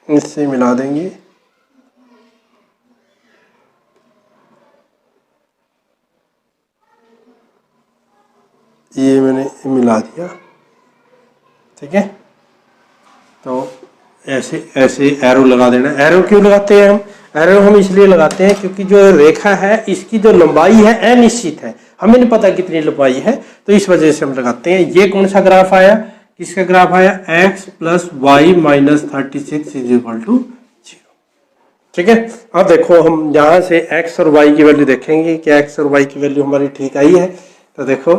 इससे मिला देंगे, ये मैंने मिला दिया, ठीक है। तो ऐसे ऐसे एरो लगा देना। एरो क्यों लगाते हैं हम? एरो हम इसलिए लगाते हैं क्योंकि जो रेखा है इसकी जो लंबाई है अनिश्चित है, हमें नहीं पता कितनी लंबाई है, तो इस वजह से हम लगाते हैं। ये कौन सा ग्राफ आया, किसका ग्राफ आया? x plus y minus 36 is equal to 0, ठीक है। अब देखो हम यहाँ से x और y की वैल्यू देखेंगे कि x और y की वैल्यू हमारी ठीक आई है। तो देखो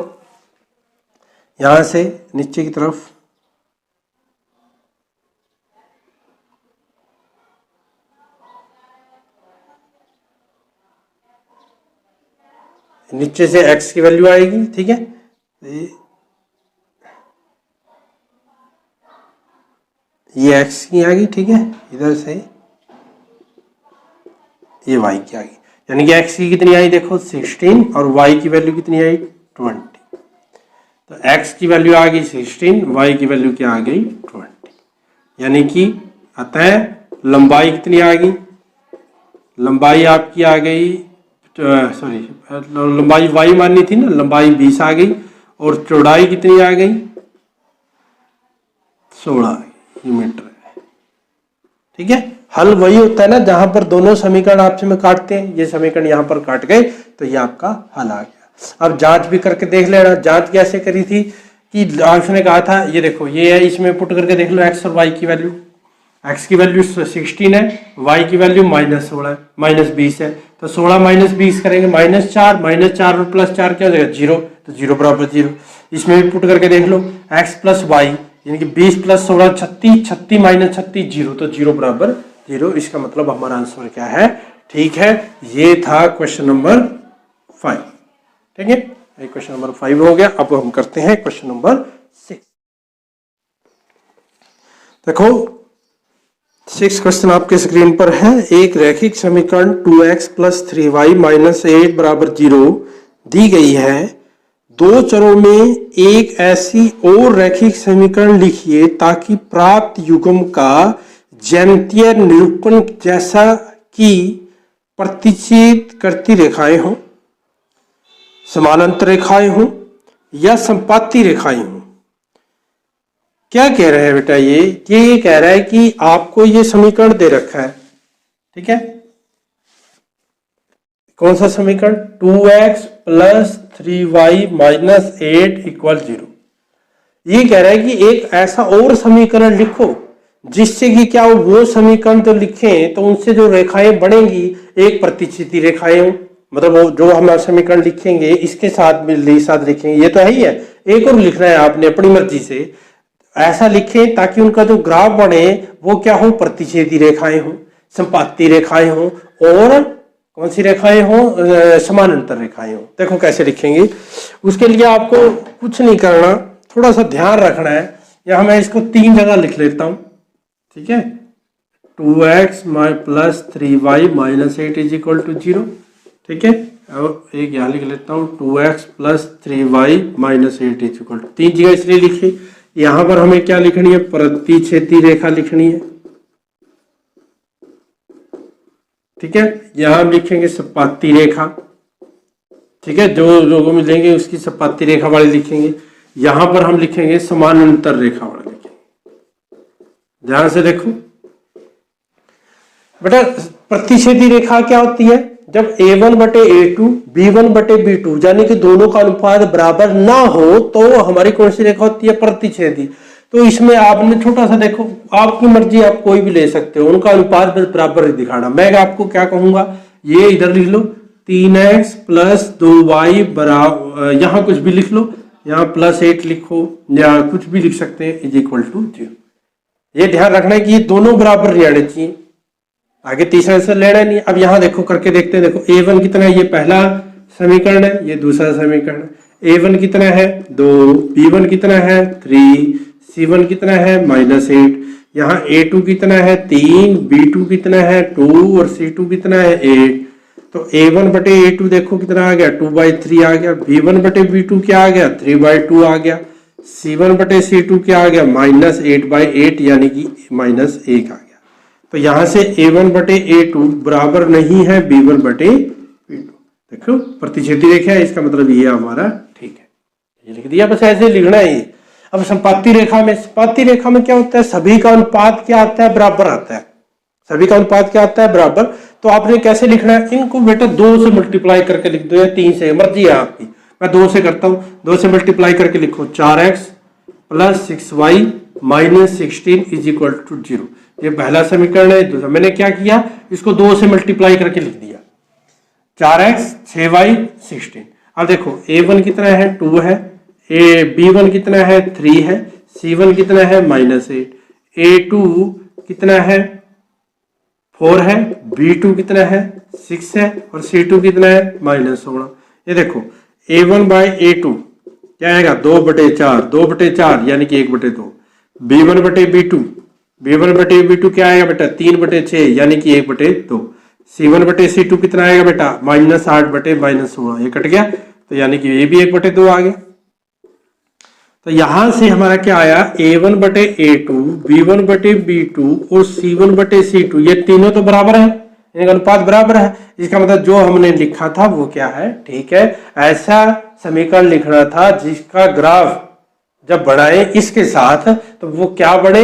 यहाँ से नीचे की तरफ नीचे से x की वैल्यू आएगी, ठीक है। ये x की आ गई, ठीक है। इधर से ये y की आ गई, यानी कि x की कितनी आई देखो 16 और y की वैल्यू कितनी आई 20। तो x की वैल्यू आ गई 16, y की वैल्यू क्या आ गई 20, यानी कि अतः लंबाई कितनी आ गई? लंबाई आपकी आ गई, सॉरी लंबाई y माननी थी ना, लंबाई 20 आ गई और चौड़ाई कितनी आ गई 16 मीटर है, ठीक है। हल वही होता है ना जहां पर दोनों समीकरण आपस में काटते हैं, ये समीकरण यहां पर काट गए तो ये आपका हल आ गया। अब जांच भी करके देख लेना। जांच कैसे करी थी कि आपने कहा था, ये देखो ये है, इसमें पुट करके देख लो x और y की वैल्यू। x की वैल्यू 16 है, y की वैल्यू -16 है, -20 है, तो 16 - 20 करेंगे -4 और +4 क्या हो जाएगा 0, तो 0 बराबर 0। इसमें भी पुट करके देख लो x प्लस वाई यानी कि 20 + 16 36, 36 - 36 0, तो 0 बराबर 0। इसका मतलब हमारा आंसर क्या है? ठीक है, ये था क्वेश्चन नंबर 5, ठीक है। ये क्वेश्चन नंबर 5 हो गया। अब हम करते हैं क्वेश्चन नंबर 6। देखो 6 क्वेश्चन आपके स्क्रीन पर है। एक रैखिक समीकरण 2x + 3y - 8 = 0 दी गई है। दो चरों में एक ऐसी और रैखिक समीकरण लिखिए ताकि प्राप्त युग्म का ज्यामितीय निरूपण जैसा कि प्रतिच्छेद करती रेखाएं हों, समानांतर रेखाएं हों या संपाती रेखाएं हों। क्या कह रहे हैं बेटा? ये कह रहा है कि आपको ये समीकरण दे रखा है, ठीक है। कौन सा समीकरण? 2x + 3y - 8 = 0। ये कह रहा है कि एक ऐसा और समीकरण लिखो जिससे कि क्या वो समीकरण तो लिखें तो उनसे जो रेखाएं बनेंगी एक प्रतिच्छेदी रेखाएं हो, मतलब वो जो हम समीकरण लिखेंगे इसके साथ लिखेंगे, ये तो है ही है। एक और लिखना है आपने अपनी मर्जी से, ऐसा लिखें ताकि उनका जो ग्राफ बने वो क्या हो? प्रतिच्छेदी रेखाएं हो, संपाती रेखाएं हो और कौन सी रेखाएं हो? समानांतर रेखाएं हो। देखो कैसे लिखेंगे। उसके लिए आपको कुछ नहीं करना, थोड़ा सा ध्यान रखना है। यहां मैं इसको 3 जगह लिख लेता हूं, ठीक है। 2x + 3y - 8 = 0, ठीक है। अब एक यहां लिख लेता हूं 2x + 3y - 8 = 3 जगह इसलिए लिखी। यहां पर हमें क्या लिखनी है? प्रतिच्छेदी रेखा लिखनी है, ठीक है। यहां हम लिखेंगे सपाती रेखा, ठीक है। जो लोगों मिलेंगे उसकी सपाती रेखा वाले लिखेंगे। यहां पर हम लिखेंगे समानांतर रेखा वाले लिखेंगे। ध्यान से देखो बेटा, प्रतिच्छेदी रेखा क्या होती है? जब a1/a2 b1/b2 यानी कि दोनों का अनुपात बराबर ना हो तो हमारी कौन सी रेखा होती है? प्रतिच्छेदी। तो इसमें आपने छोटा सा देखो, आपकी मर्जी, आप कोई भी ले सकते हो, उनका अनुपात बराबर दिखाना। मैं आपको क्या कहूंगा, ये इधर लिख लो 3x + 2y बराबर, यहां कुछ भी लिख लो, यहां +8 लिखो या कुछ भी लिख सकते हैं, = 0। ये ध्यान रखना है कि ये दोनों बराबर नहीं आने चाहिए, आगे तीसरा आंसर लेना नहीं। अब यहां देखो करके देखते हैं। देखो a1 कितना है? ये पहला समीकरण है, ये दूसरा समीकरण है। a1 कितना है? 2, b1 कितना है? 3, c1 कितना है? -8। यहाँ a2 कितना है? 3, b2 कितना है? 2 और c2 कितना है? 8। तो a1/a2 देखो कितना आ गया? 2/3 आ गया। b1/b2 क्या आ गया? 3/2 आ गया। C1 बटे C2 क्या आ गया, -8/8 यानी कि -1 आ गया। तो यहां से A1 बटे A2 बराबर नहीं है B1 बटे B2। देखो प्रतिच्छेदी रेखा है, इसका मतलब ये हमारा ठीक है, ये लिख दिया, बस ऐसे लिखना है ये। अब संपाती रेखा में क्या होता है, सभी का अनुपात क्या आता है, बराबर आता है। सभी का अनुपात क्या आता है, बराबर। तो आपने कैसे लिखना है, इनको बेटा 2 से मल्टीप्लाई करके लिख दो या 3 से, मर्जी है आपकी। मैं 2 से करता हूं, 2 से मल्टीप्लाई करके लिखो 4x + 6y - 16 = 0। ये पहला समीकरण है। दूसरा मैंने क्या किया, इसको 2 से मल्टीप्लाई करके लिख दिया, 4x 6y 16। अब देखो a1 कितना है, 2 है, b1 कितना है, 3 है, c1 कितना है, -8, a2 कितना है, 4 है, b2 कितना है, 6 है, और c2 कितना है, -16। ये देखो a1/a2 क्या आएगा, 2/4, 2/4 यानी कि 1/2। b1/b2 क्या आएगा बेटा, 3/6 यानी कि 1/2। c1 बटे c2 कितना आएगा बेटा, -8 बटे -16, ये कट गया, तो यानी कि ये भी 1/2 आ गया। तो यहां से हमारा क्या आया, a1 बटे a2, b1 बटे b2 और c1 बटे c2, ये तीनों तो बराबर है, इनका अनुपात बराबर है। इसका मतलब जो हमने लिखा था वो क्या है, ठीक है, ऐसा समीकरण लिखना था जिसका ग्राफ जब बढ़ाए इसके साथ तो वो क्या बढ़े,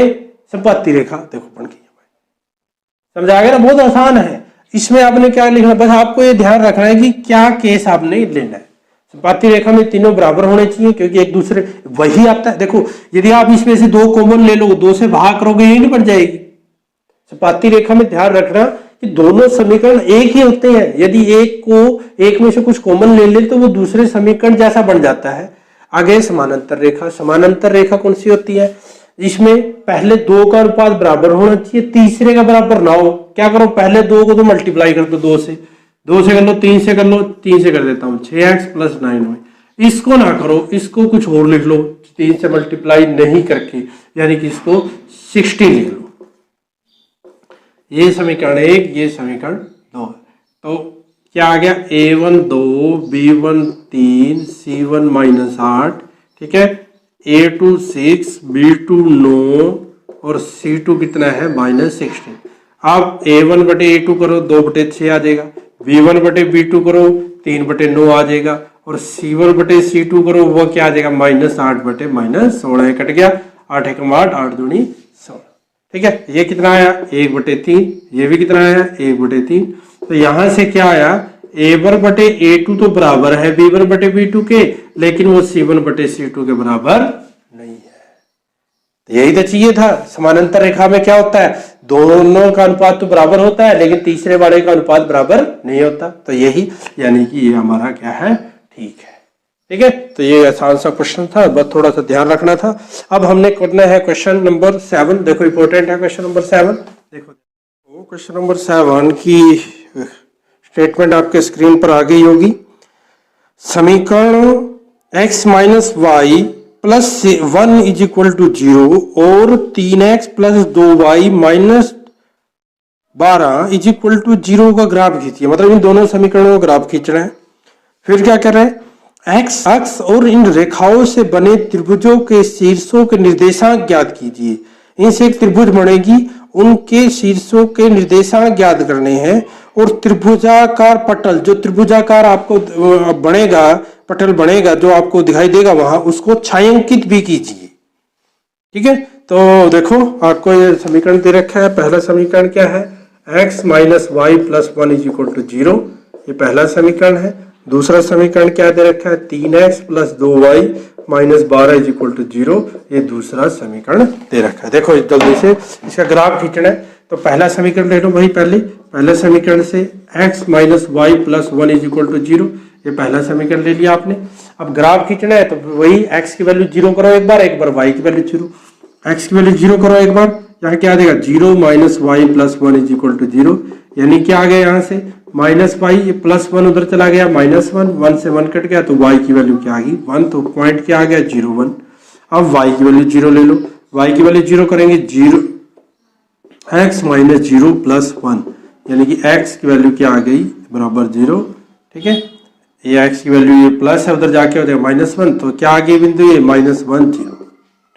संपाती रेखा। देखो बन गई, समझ आ गया ना, बहुत आसान है। इसमें आपने क्या लिखना, बस आपको ये ध्यान रखना है कि क्या केस आपने लेना है। संपाती रेखा में तीनों बराबर होने चाहिए, क्योंकि एक दूसरे वही आता है। देखो यदि आप इसमें से 2 कॉमन ले लो, 2 से भाग करोगे, ये नहीं बन जाएगी। संपाती रेखा में ध्यान रखना कि दोनों समीकरण एक ही होते हैं। यदि एक में से कुछ कॉमन ले ले तो वो दूसरे समीकरण जैसा बन जाता है। आगे समानांतर रेखा, समानांतर रेखा कौन सी होती है, इसमें पहले 2 का अनुपात बराबर होना चाहिए, तीसरे का बराबर ना हो। क्या करो, पहले 2 को तो मल्टीप्लाई कर दो, 2 से कर लो, 3 से कर लो, 3 से कर देता हूं 6x + 9y। इसको ना करो, इसको कुछ और लिख लो, 3 से मल्टीप्लाई नहीं करके, यानी कि इसको 60 लिख लो। ये समीकरण 1, ये समीकरण 2। तो क्या आ गया, a1 2, b1 3, c1 -8, ठीक है, a2 6, b2 9 और c2 कितना है, -16। अब a1 बटे a2 करो, 2/6 आ जाएगा, b1 बटे b2 करो, 3/9 आ जाएगा, और c1 बटे c2 करो, वो क्या आ जाएगा, -8 बटे -16। कट गया, 8 एकम 8, 8 दूनी 16। ठीक है, ये कितना आया, 1/3। ये भी कितना आया, 1/3। तो यहां से क्या आया, a1 बटे a2 तो बराबर है b1 बटे b2 के, लेकिन वो c1 बटे c2 के बराबर नहीं है। तो यही तो चाहिए था। समानांतर रेखा में क्या होता है, दोनों का अनुपात तो बराबर होता है, लेकिन तीसरे वाले का अनुपात बराबर नहीं होता। तो यही, यानी कि ये हमारा क्या है, ठीक है। ठीक है, तो ये आसान सा क्वेश्चन था, बस थोड़ा सा ध्यान रखना था। अब हमने करना है क्वेश्चन नंबर 7। देखो इंपॉर्टेंट है क्वेश्चन नंबर 7। देखो क्वेश्चन नंबर 7 की स्टेटमेंट आपके स्क्रीन पर आ गई होगी। समीकरण x - y + 1 = 0 और 3x + 2y - 12 = 0 का ग्राफ खींचिए। मतलब इन दोनों समीकरणों का ग्राफ खींचना है। फिर क्या कर रहे हैं, एक्स अक्ष और इन रेखाओं से बने त्रिभुजों के शीर्षों के निर्देशांक ज्ञात कीजिए। इनसे एक त्रिभुज बनेगी, उनके शीर्षों के निर्देशांक ज्ञात करने हैं, और त्रिभुजाकार पटल, जो त्रिभुजाकार आपको बनेगा, पटल बनेगा जो आपको दिखाई देगा वहां, उसको छायांकित भी कीजिए। ठीक है, तो देखो आपको ये समीकरण दे रखा है। पहला समीकरण क्या है, x - y + 1 = 0, ये पहला समीकरण है। दूसरा समीकरण क्या दे रखा है, 3x + 2y - 12 = 0, ये दूसरा समीकरण दे रखा है। देखो जल्दी से इसका ग्राफ खींचना है। तो पहला समीकरण ले लो भाई, पहले समीकरण से x - y + 1 = 0, ये पहला समीकरण ले लिया आपने। अब ग्राफ खींचना है तो वही x की वैल्यू 0 करो एक बार y की वैल्यू 0, x की वैल्यू 0 करो एक बार, यहाँ क्या आ जाएगा, 0 - y + 1 = 0, यानी क्या आ गया, यहाँ से -y, ये +1 उधर चला गया, -1, 1 से 1 कट गया, तो y की वैल्यू क्या आ गई, 1। तो पॉइंट क्या आ गया, 0 1। अब y की वैल्यू 0 ले लो, y की वैल्यू 0 करेंगे, 0 x - 0 + 1, यानी कि x की वैल्यू क्या आ गई, बराबर 0। ठीक है, ये x की वैल्यू ये प्लस है, उधर जाके हो जाएगा -1, तो क्या आ गई बिंदु ये -1 0।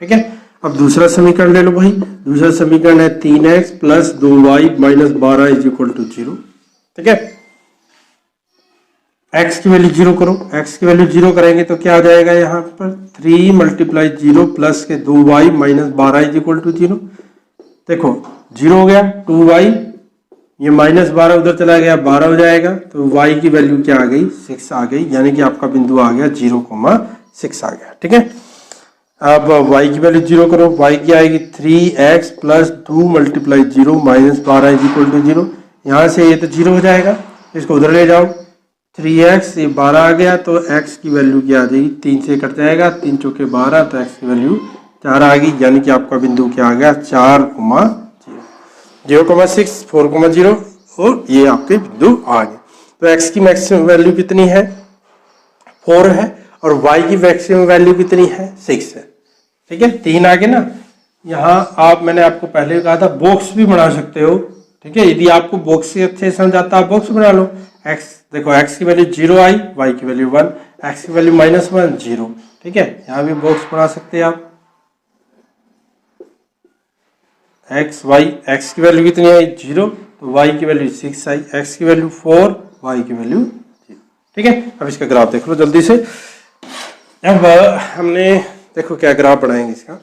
ठीक है, अब दूसरा समीकरण ले लो भाई। दूसरा समीकरण है 3x + 2y - 12 = 0। ठीक है, x की वैल्यू 0 करो। x की वैल्यू 0 करेंगे तो क्या आ जाएगा यहाँ पर 3 × 0 + के 2y - 12 = 0। देखो 0 हो गया, 2y, ये -12 उधर चला गया 12 हो जाएगा, तो y की वैल्यू क्या आ गई 6 आ गई, यानी कि आपका बिंदु आ गया 0,6 आ गया। ठीक है, अब y की वैल्यू 0 करो। y की आएगी 3x + 2 × 0 - 12 = 0। यहाँ से ये तो 0 हो जाएगा, इसको उधर ले जाओ, 3x, ये 12 आ गया, तो x की वैल्यू क्या आ जाएगी, 3 से कट जाएगा, 3 चौके 12, तो x की वैल्यू 4 आ गई, यानी कि आपका बिंदु क्या आ गया 4,0, 0,6, 4,0 और ये आपके बिंदु आ गए। तो x की मैक्सिमम वैल्यू कितनी है 4 है, और y की मैक्सिमम वैल्यू कितनी है 6 है। ठीक है, 3 आगे ना, यहाँ मैंने आपको पहले कहा था बॉक्स भी बना सकते हो। ठीक है, यदि आपको बॉक्स से अच्छे समझ आता है बॉक्स बना लो। x देखो, x की वैल्यू 0 आई, y की वैल्यू 1, x की वैल्यू -1 0। ठीक है, यहाँ भी बॉक्स बना सकते हैं आप। x की वैल्यू कितनी आई 0, तो y की वैल्यू 6 आई, x की वैल्यू 4, y की वैल्यू 0। ठीक है, अब इसका ग्राफ देख लो जल्दी से। अब हमने देखो क्या ग्राफ बनाएंगे इसका।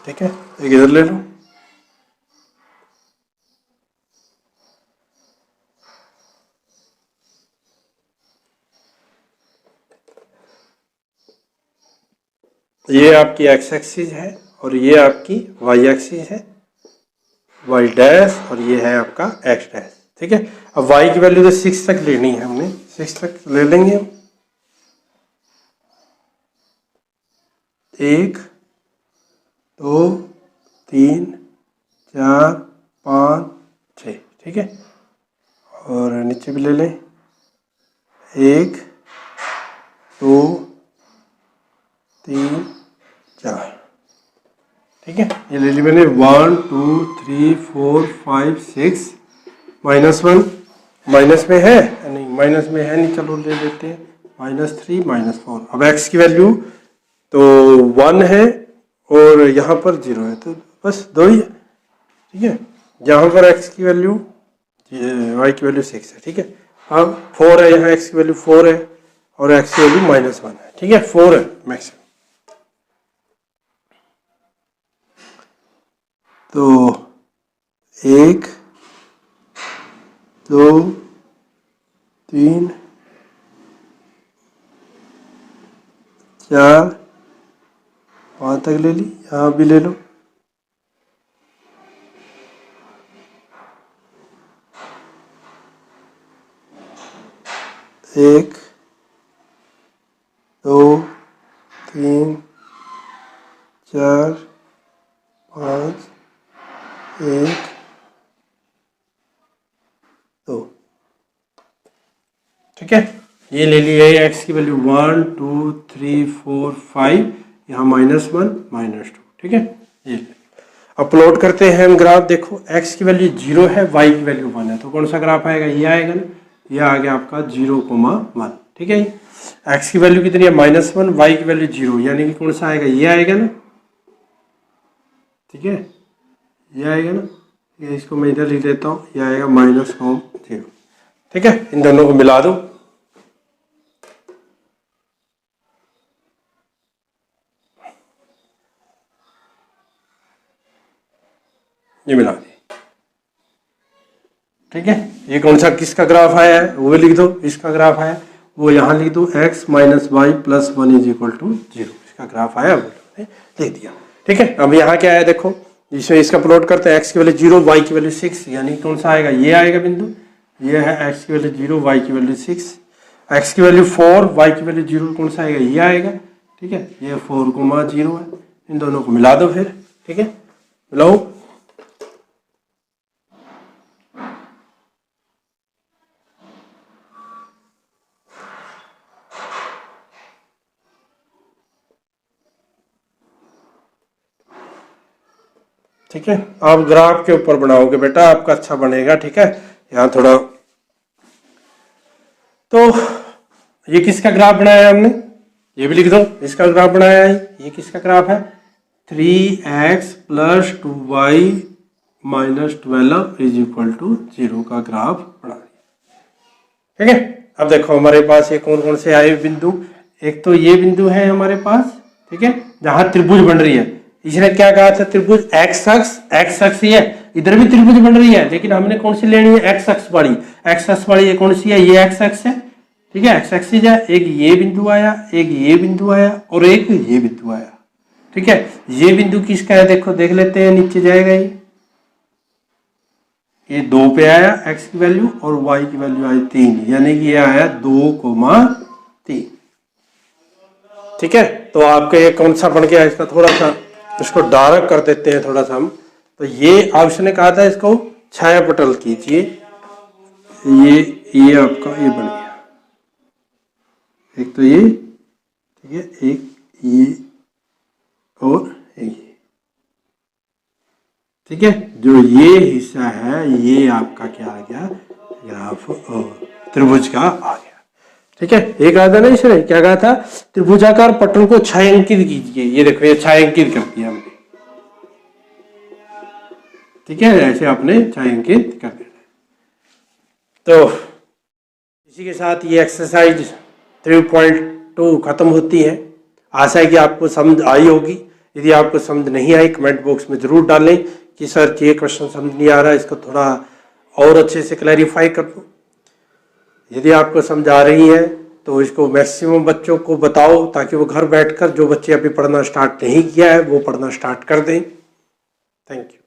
ठीक है, एक इधर ले लो, ये आपकी x एक्सिस है और ये आपकी y एक्सिस है, y डैश, और ये है आपका x डैश। ठीक है, अब y की वैल्यू तो 6 तक लेनी है, हमने 6 तक ले लेंगे हम। 1 2 3 4 5 6। ठीक है, और नीचे भी ले लें, 1 2 3 4। ठीक है, ये ले ली मैंने। 1 2 3 4 5 6 -1 माइनस में है नहीं, माइनस में है नहीं, चलो ले लेते हैं -3 -4। अब x की वैल्यू तो 1 है और यहाँ पर 0 है, तो बस 2 ही है। ठीक है, यहाँ पर x की वैल्यू, y की वैल्यू 6 है। ठीक है, अब 4 है, यहाँ x की वैल्यू 4 है और x की वैल्यू -1 है। ठीक है, 4 है मैक्सिमम। तो 1 2 3 4 5 तक ले ली, यहाँ भी ले लो। एक 2 3 4 5 1 2। ठीक है, ये ले लिए x की वैल्यू 1 2 3 4 5, यहाँ -1 -2। ठीक है, ये अपलोड करते हैं हम ग्राफ। देखो x की वैल्यू 0 है, y की वैल्यू 1 है, तो कौन सा ग्राफ आएगा, ये आएगा ना, ये आ गया आपका 0,1। ठीक है, x की वैल्यू कितनी है -1, y की वैल्यू 0, यानी कि कौन सा आएगा, ये आएगा ना। ठीक है, ये आएगा ना, ये इसको मैं इधर लिख लेता हूँ, ये आएगा -0। ठीक है, इन दोनों को मिला दो, ये मिला दी। ठीक है, ये कौन सा किसका ग्राफ आया है वो लिख दो, इसका ग्राफ आया वो यहाँ लिख दो, x - y + 1 = 0, इसका ग्राफ आया वो लिख दिया। ठीक है, अब यहाँ क्या है देखो, इसमें इसका प्लॉट करते हैं, x की वैल्यू 0 y की वैल्यू 6, यानी कौन सा आएगा, ये आएगा बिंदु, ये है x की वैल्यू 0 y की वैल्यू 6, x की वैल्यू 4 y की वैल्यू 0, कौन सा आएगा, ये आएगा। ठीक है, ये 4,0 है, इन दोनों को मिला दो फिर। ठीक है, मिलाओ, ठीक है, आप ग्राफ के ऊपर बनाओगे बेटा, आपका अच्छा बनेगा। ठीक है, यहाँ थोड़ा, तो ये किसका ग्राफ बनाया हमने, ये भी लिख दो, इसका ग्राफ बनाया है। ये किसका ग्राफ है, 3x + 2y - 12 = 0 का ग्राफ बना दिया। ठीक है, अब देखो हमारे पास ये कौन कौन से आए बिंदु। एक तो ये बिंदु है हमारे पास, ठीक है, जहां त्रिभुज बन रही है। इसने क्या कहा था, त्रिभुज एक्स अक्ष ये इधर भी त्रिभुज बन रही है, लेकिन हमने कौन सी लेनी है, एक्स अक्ष वाली। एक्स अक्ष वाली ये कौन सी है, ये एक्स अक्ष है। ठीक है, एक्स एक्सिस है। एक ये बिंदु आया, एक ये बिंदु आया और एक ये बिंदु आया। ठीक है, ये बिंदु किसका है, देखो देख लेते हैं, नीचे जाएगा ये 2 पे आया x की वैल्यू और y की वैल्यू आई 3, यानी कि ये आया 2,3। ठीक है, तो आपका ये कौन सा बन गया, इसका थोड़ा सा इसको डार्क कर देते हैं थोड़ा सा हम। तो ये आपसे ने कहा था इसको छाया पटल कीजिए, ये आपका ये बन गया। एक तो ये, ठीक है, एक ये और ये। ठीक है, जो ये हिस्सा है ये आपका क्या आ गया, ग्राफ त्रिभुज का आ गया। ठीक है, ये कहा था ना इसने, क्या कहा था, त्रिभुजाकार पटल को छायांकित कीजिए। ये देखो ये छायांकित कर दिया हमने। ठीक है, ऐसे आपने छायांकित कर दिया। तो इसी के साथ ये एक्सरसाइज 3.2 खत्म होती है। आशा है कि आपको समझ आई होगी। यदि आपको समझ नहीं आई, कमेंट बॉक्स में जरूर डालें कि सर ये क्वेश्चन समझ नहीं आ रहा, इसको थोड़ा और अच्छे से क्लैरिफाई कर दो। यदि आपको समझ आ रही है तो इसको मैक्सिमम बच्चों को बताओ, ताकि वो घर बैठकर, जो बच्चे अभी पढ़ना स्टार्ट नहीं किया है वो पढ़ना स्टार्ट कर दें। Thank you.